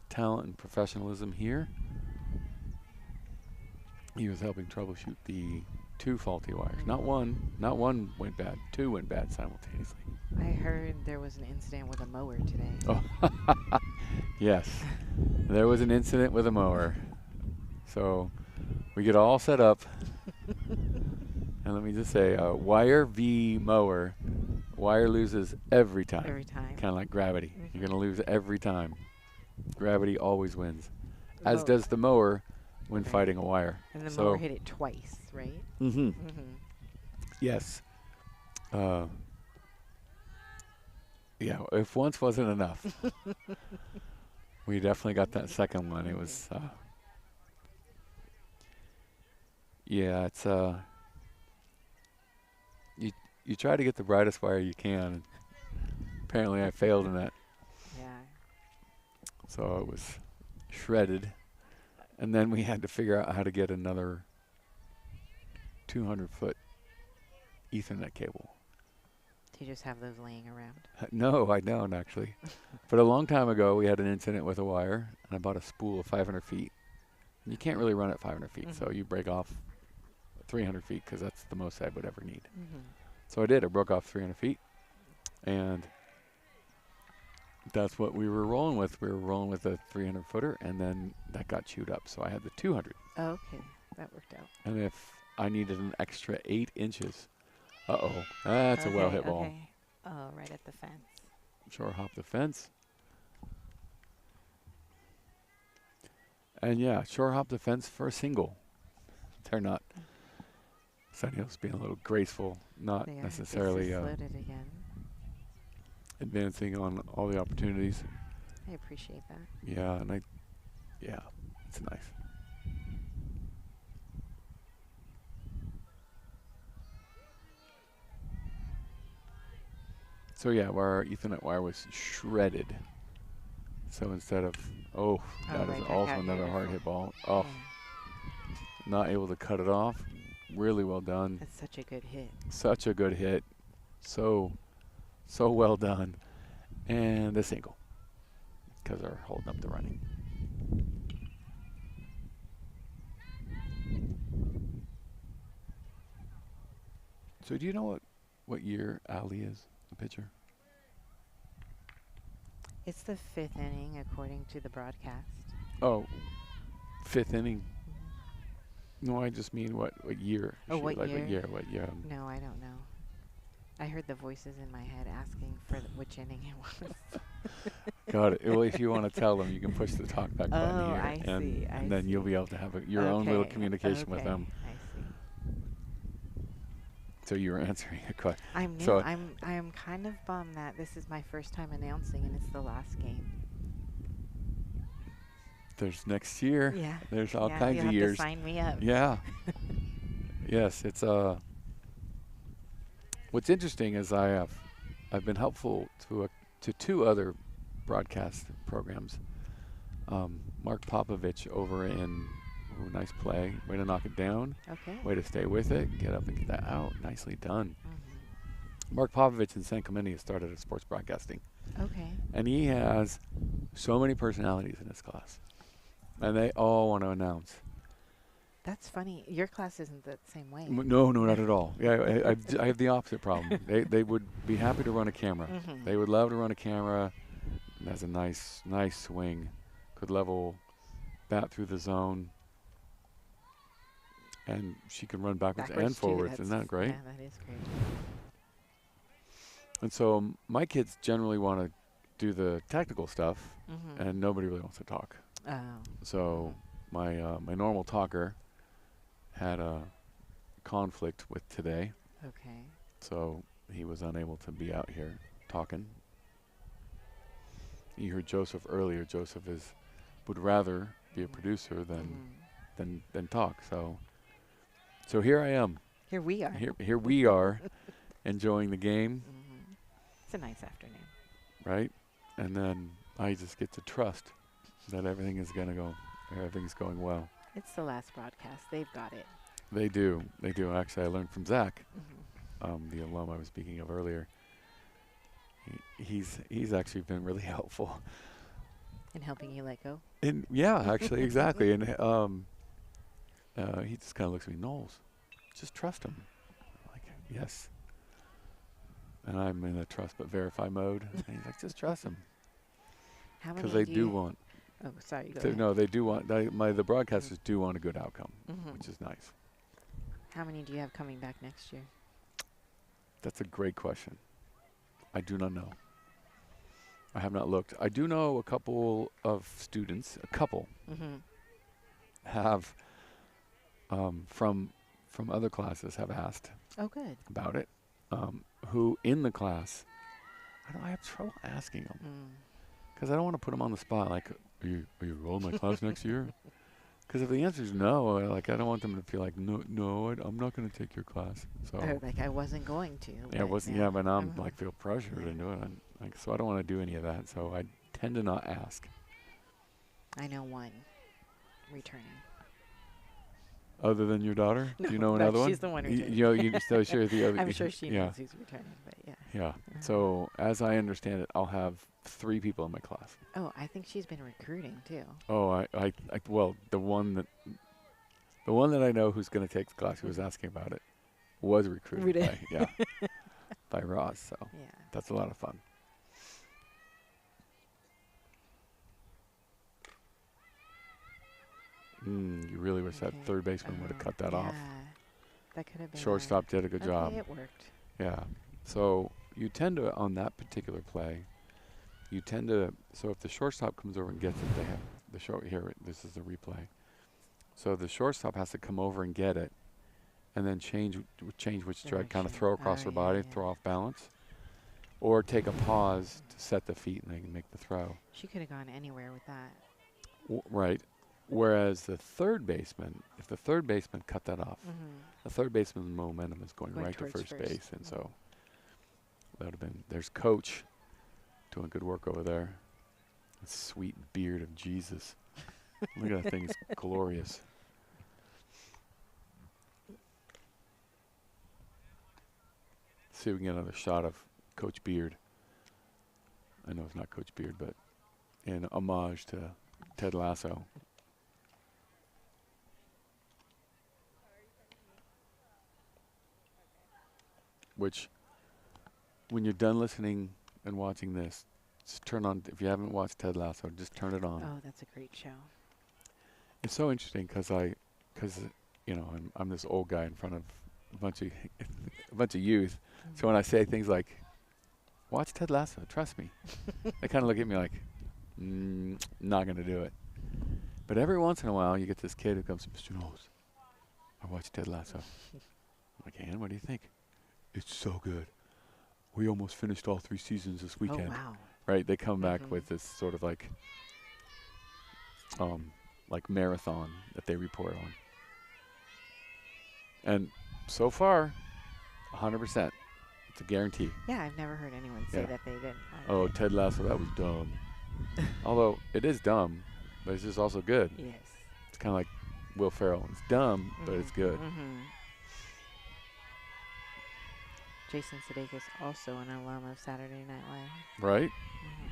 talent and professionalism here. He was helping troubleshoot the 2 faulty wires. Not one went bad. 2 went bad simultaneously. I heard there was an incident with a mower today. Oh, yes. There was an incident with a mower. So we get all set up. And let me just say, wire v mower, wire loses every time. Every time. Kind of like gravity. You're going to lose every time. Gravity always wins. The As mow- does the mower when Right. fighting a wire. And the So- mower hit it twice, right? Mm-hmm. Mm-hmm. Yes. Yeah, if once wasn't enough. We definitely got that second one. It was, yeah, it's, you try to get the brightest wire you can. Apparently I failed in that. Yeah. So it was shredded. And then we had to figure out how to get another 200-foot Ethernet cable. Do you just have those laying around? No, I don't actually. But a long time ago, we had an incident with a wire, and I bought a spool of 500 feet. And you can't really run at 500 feet, so you break off 300 feet because that's the most I would ever need. So I did. I broke off 300 feet, and that's what we were rolling with. We were rolling with a 300 footer, and then that got chewed up. So I had the 200. Oh, okay, that worked out. And if I needed an extra 8 inches, that's a well hit ball. Okay. Oh, right at the fence. Shore hop the fence. And yeah, shore hop the fence for a single. They're not. Sunny Hills being a little graceful, not They are. necessarily This is loaded again. advancing on all the opportunities. I appreciate that. Yeah, and it's nice. So yeah, our Ethernet wire was shredded. So instead of, that right, is that also got another hit. hard hit ball. Oh, Yeah, not able to cut it off. Really well done. that's such a good hit. Such a good hit. So well done. And the single. Because they're holding up the running. So do you know what year Ali is, the pitcher? It's the 5th inning, according to the broadcast. Oh, 5th inning. No, I just mean what year? Oh, what What year? year? What year? No, I don't know. I heard the voices in my head asking for which inning it was. Got it. Well, if you want to tell them, you can push the talk back button Oh, here, I and, see, and I then you'll see. be able to have your own little Okay, communication with okay, them. I see. So you were answering a question. I'm new. So- I'm kind of bummed that this is my first time announcing and it's the last game. There's next year. Yeah. There's all yeah, kinds you'll of have years. to sign me up. Yeah. Yes, it's what's interesting is I've been helpful to 2 other broadcast programs. Mark Popovich over in nice play, way to knock it down, Okay. way to stay with it, get up and get that out, nicely done. Mhm. Mark Popovich in San Clemente started at sports broadcasting, Okay. and he has so many personalities in his class, and they all want to announce. That's funny. Your class isn't the same way. No, not at all. Yeah, I have the opposite problem. They would be happy to run a camera. Mhm. They would love to run a camera. And has a nice swing. Could level bat through the zone. And she can run backwards and Backwards, too, forwards. Isn't that that's- great? Yeah, that is great. And so my kids generally want to do the technical stuff, Mhm. and nobody really wants to talk. Oh. So my normal talker had a conflict with today. Okay. So he was unable to be out here talking. You heard Joseph earlier. Joseph would rather be a producer than talk. So here I am. Here we are. Here we are, enjoying the game, Mhm. It's a nice afternoon. right? And then I just get to trust that everything's going well. It's the last broadcast. They've got it. They do. Actually, I learned from Zach, Mhm. the alum I was speaking of earlier. He's actually been really helpful. And helping you let go. And yeah, actually, exactly. And he just kind of looks at me, Knowles, just trust him. I'm like, yes. And I'm in a trust but verify mode. And he's like, just trust him. How many Because they do do you- want, Oh, sorry. Go ahead. no, they do want, the broadcasters do want a good outcome, Mhm. which is nice. How many do you have coming back next year? That's a great question. I do not know. I have not looked. I do know a couple of students, Mm-hmm. have, from other classes have asked Oh, good. about it, who in the class, I have trouble asking them Mm. because I don't want to put them on the spot. Like, are you rolling my class next year? Because if the answer is no, I don't want them to feel like, no, I'm not going to take your class. So Or like I wasn't going to. yeah, but now I'm Mhm. like feel pressured into it. So I don't want to do any of that. So I tend to not ask. I know one returning. Other than your daughter, do you know No, another one? she's the one You returning. know, you still share the other. I'm sure she yeah. knows who's returning, but yeah. Yeah. Uh-huh. So as I understand it, I'll have 3 people in my class. Oh, I think she's been recruiting too. Oh, well, the one that I know who's going to take the class, who was asking about it, was recruited by Ross. So Yeah. that's a lot of fun. wish that Okay. third baseman would have cut that off. That could have been. Shortstop did a good job. Okay, it worked. Yeah. So you tend to, on that particular play, you tend to, so if the shortstop comes over and gets it, they have the show here, this is the replay. So the shortstop has to come over and get it and then change which strike, kind of Direction. throw across Oh, her yeah, body, yeah. throw off balance, or take a pause to set the feet and they can make the throw. She could have gone anywhere with that. Right. Whereas the third baseman, if the third baseman cut that off, the third baseman's momentum is going Going right to towards first first. base. And so that would have been, there's Coach doing good work over there. The sweet beard of Jesus. Look at that thing, it's glorious. See if we can get another shot of Coach Beard. I know it's not Coach Beard, but in homage to Ted Lasso. Which, when you're done listening and watching this, just turn on, if you haven't watched Ted Lasso, just turn it on. Oh, that's a great show. It's so interesting because you know, I'm this old guy in front of a bunch of youth. So when I say things like, watch Ted Lasso, trust me, they kind of look at me like, not going to do it. But every once in a while, you get this kid who comes, Mr. Knowles, I watched Ted Lasso. I'm like, Ann, what do you think? It's so good. We almost finished all 3 seasons this weekend. Oh, wow. Right? They come back Mhm. with this sort of like marathon that they report on. And so far, 100%. It's a guarantee. Yeah, I've never heard anyone say Yeah. that they didn't. like Oh, it. Ted Lasso, that was dumb. Although it is dumb, but it's just also good. Yes. It's kind of like Will Ferrell. It's dumb, but it's good. Jason Sudeikis, also an alum of Saturday Night Live. Right? Mhm.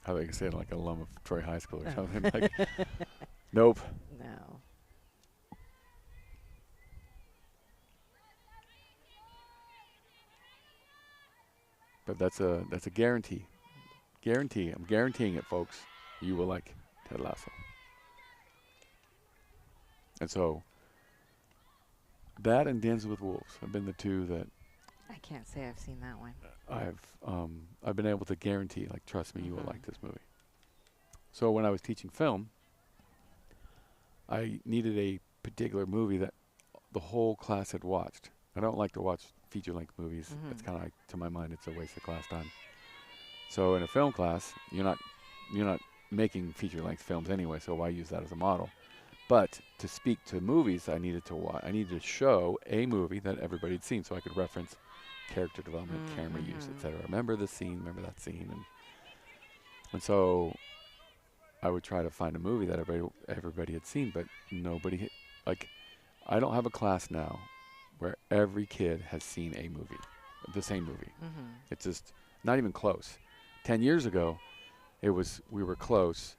I think I say it like an alum of Troy High School or Oh. something. Like, nope. No. But that's a guarantee. Guarantee. I'm guaranteeing it, folks. You will like Ted Lasso. And so that and Dancing with Wolves have been the two that I can't say I've seen that one. I've been able to guarantee, like, trust me, you will Mhm. like this movie. So when I was teaching film, I needed a particular movie that the whole class had watched. I don't like to watch feature-length movies. It's Mhm. kind of like, to my mind, it's a waste of class time. So in a film class, you're not making feature-length films anyway, so why use that as a model? But to speak to movies, I needed to show a movie that everybody had seen, so I could reference character development, camera use, Mhm. etc. Remember this scene, remember that scene, and so I would try to find a movie that everybody had seen, but nobody like, I don't have a class now where every kid has seen a movie, the same movie. Mm-hmm. It's just not even close. 10 years ago, we were close.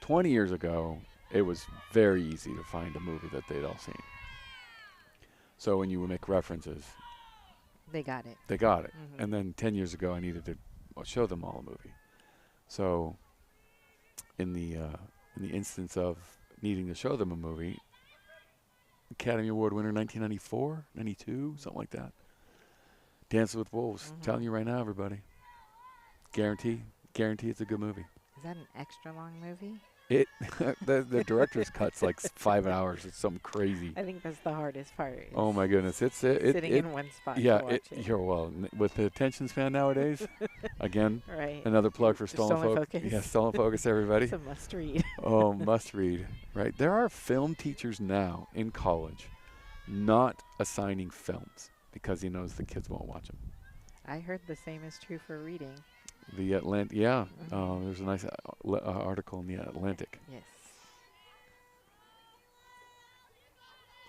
20 years ago, it was very easy to find a movie that they'd all seen. So when you would make references, They got it. they got it. Mhm. And then 10 years ago, I needed to show them all a movie. So in the instance of needing to show them a movie, Academy Award winner 1994, 92, something like that. Dancing with Wolves. Mhm. Telling you right now, everybody. Guarantee it's a good movie. Is that an extra long movie? The director's cut's like 5 hours. It's something crazy. I think that's the hardest part. Oh my goodness, Sitting in one spot. yeah. to watch it. With the attention span nowadays. Again, Right. another plug for Stolen Stolen Focus. Yeah, Stolen Focus, everybody. It's a must read. Oh, must read. Right. There are film teachers now in college not assigning films because he knows the kids won't watch them. I heard the same is true for reading. The Atlantic, yeah. Mhm. There's a nice article in the Atlantic. Yes.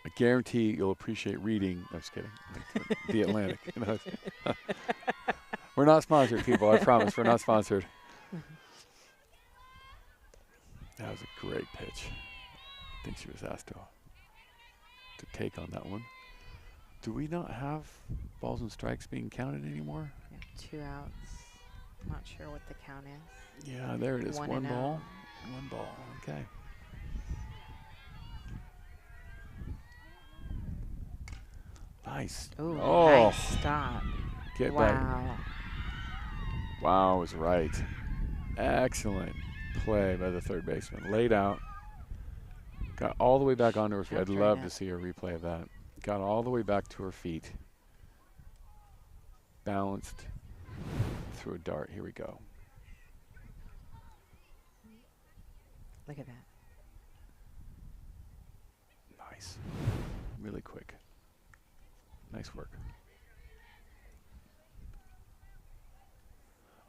I guarantee you'll appreciate reading. No, just kidding. The Atlantic. You know, we're not sponsored, people. I promise. We're not sponsored. That was a great pitch. I think she was asked to take on that one. Do we not have balls and strikes being counted anymore? We have 2 outs. I'm not sure what the count is. Yeah, there it is. 1 One and ball. One ball. Okay. Nice. Ooh, Oh, nice stop. get back. Wow. Wow, was right. Excellent play by the third baseman. Laid out. Got all the way back onto her feet. I'd Jumped right love up. to see a replay of that. Got all the way back to her feet. Balanced through a dart. Here we go. Look at that. Nice. Really quick. Nice work.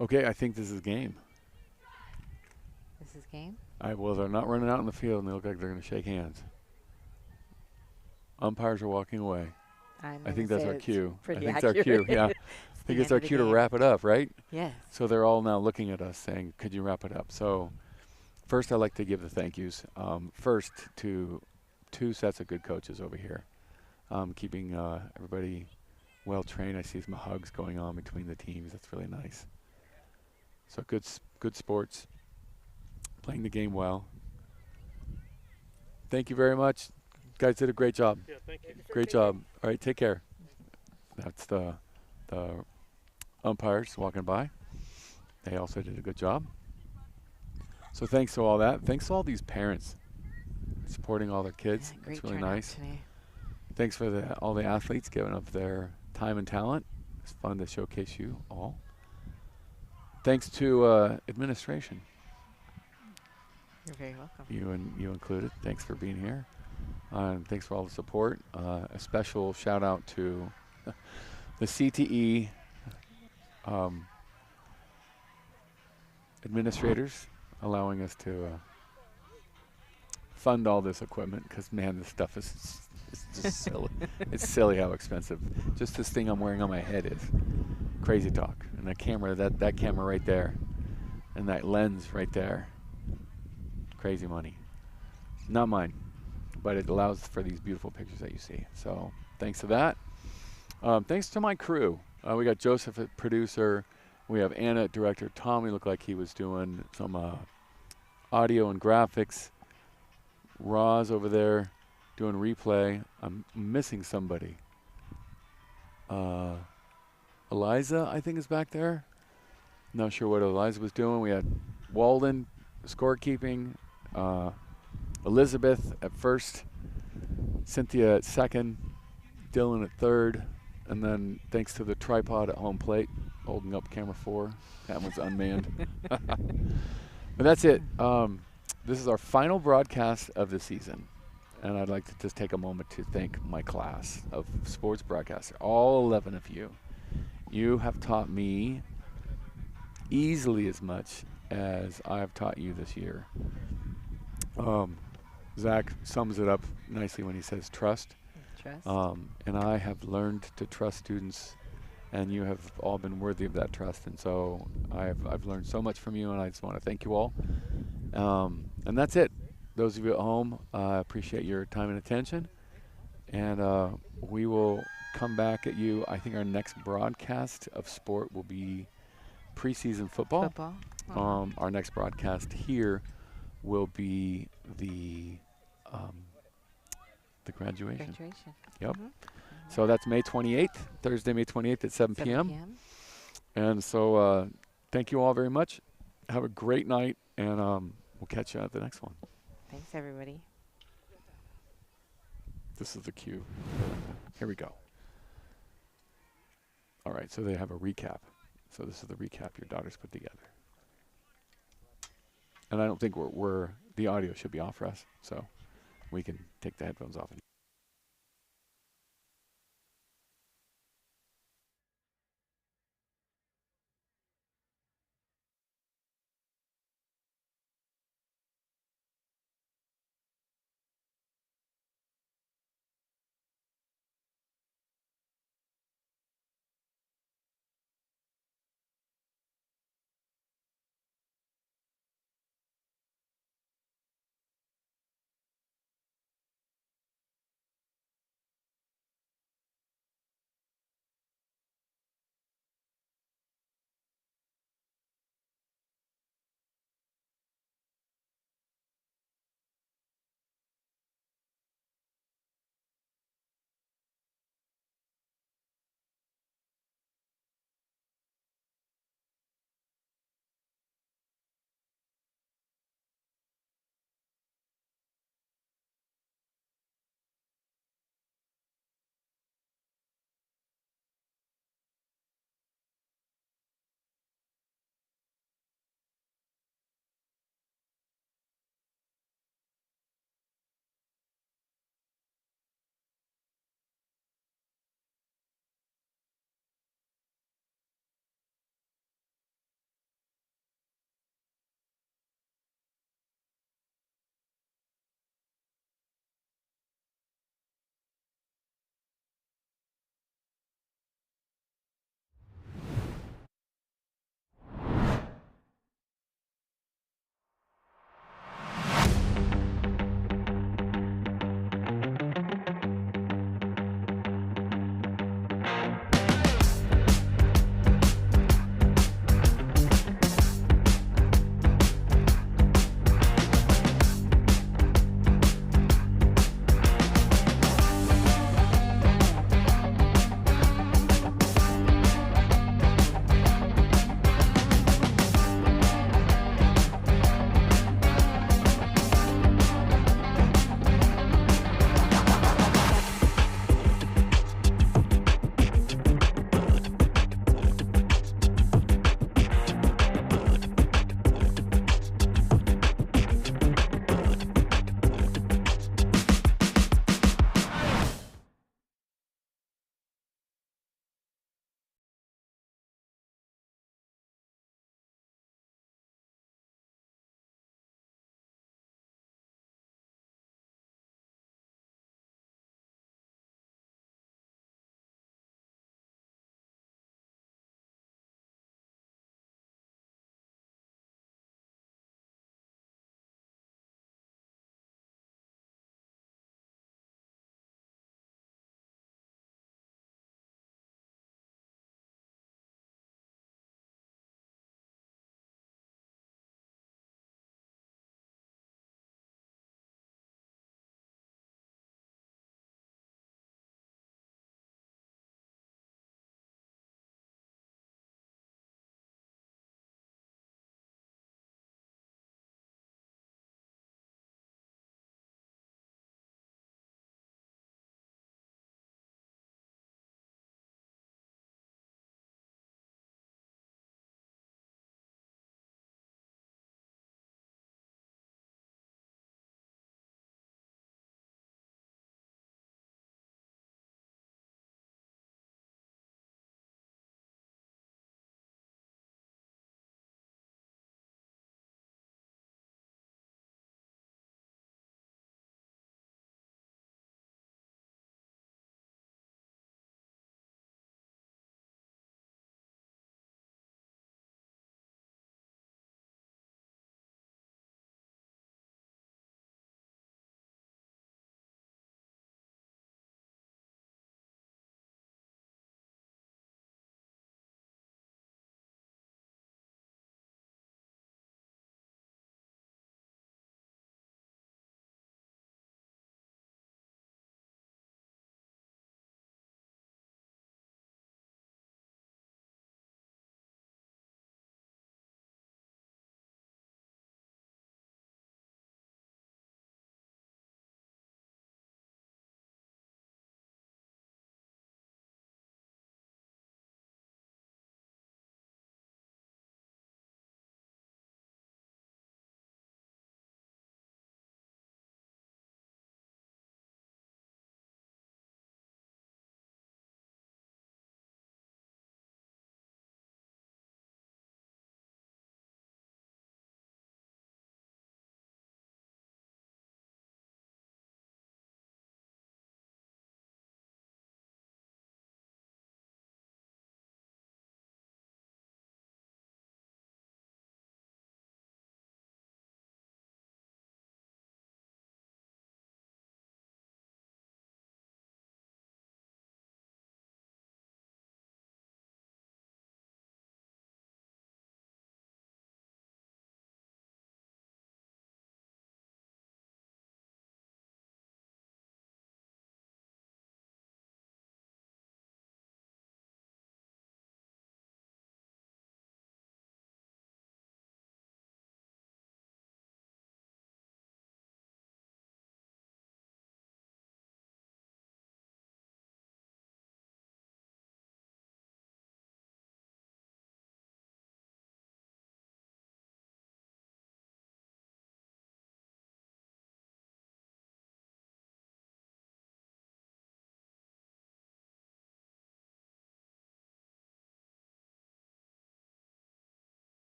Okay, I think this is game. This is game. Well, they're not running out in the field, and they look like they're going to shake hands. Umpires are walking away. I think that's our cue. I Pretty think it's our accurate. cue, yeah. I think it's our cue to wrap it up, right? Yes. So they're all now looking at us saying, could you wrap it up? So first I'd like to give the thank yous. First to 2 sets of good coaches over here, keeping everybody well trained. I see some hugs going on between the teams. That's really nice. So good sports, playing the game well. Thank you very much. Guys did a great job. Yeah, thank you. Great job. All right, take care. That's the umpires walking by. They also did a good job. So thanks to all that. Thanks to all these parents supporting all their kids. Yeah, great It's really turnout nice. today. Thanks for all the athletes giving up their time and talent. It's fun to showcase you all. Thanks to administration, You're very welcome. you included. Thanks for being here. And thanks for all the support. A special shout out to the CTE administrators allowing us to fund all this equipment, because man, this stuff is just silly. It's silly how expensive. Just this thing I'm wearing on my head is crazy talk. And the camera, that camera right there, and that lens right there, crazy money. Not mine, but it allows for these beautiful pictures that you see. So thanks to that. Thanks to my crew. We got Joseph at producer. We have Anna at director. Tommy looked like he was doing some audio and graphics. Roz over there doing replay. I'm missing somebody. Eliza, I think, is back there. Not sure what Eliza was doing. We had Walden, scorekeeping. Elizabeth at first. Cynthia at second. Dylan at third. And then thanks to the tripod at home plate, holding up camera 4. That one's unmanned. But that's it. This is our final broadcast of the season. And I'd like to just take a moment to thank my class of sports broadcasters, all 11 of you. You have taught me easily as much as I've taught you this year. Zach sums it up nicely when he says trust. Trust. And I have learned to trust students, and you have all been worthy of that trust. And so I've learned so much from you, and I just want to thank you all. And that's it. Those of you at home, appreciate your time and attention. And we will come back at you. I think our next broadcast of sport will be preseason football. Our next broadcast here will be the graduation. Yep. So that's May 28th, Thursday, May 28th at 7 p.m. And so thank you all very much. Have a great night, and we'll catch you at the next one. Thanks, everybody. This is the cue. Here we go. All right, so they have a recap. So this is the recap your daughters put together. And I don't think the audio should be off for us, so we can take the headphones off.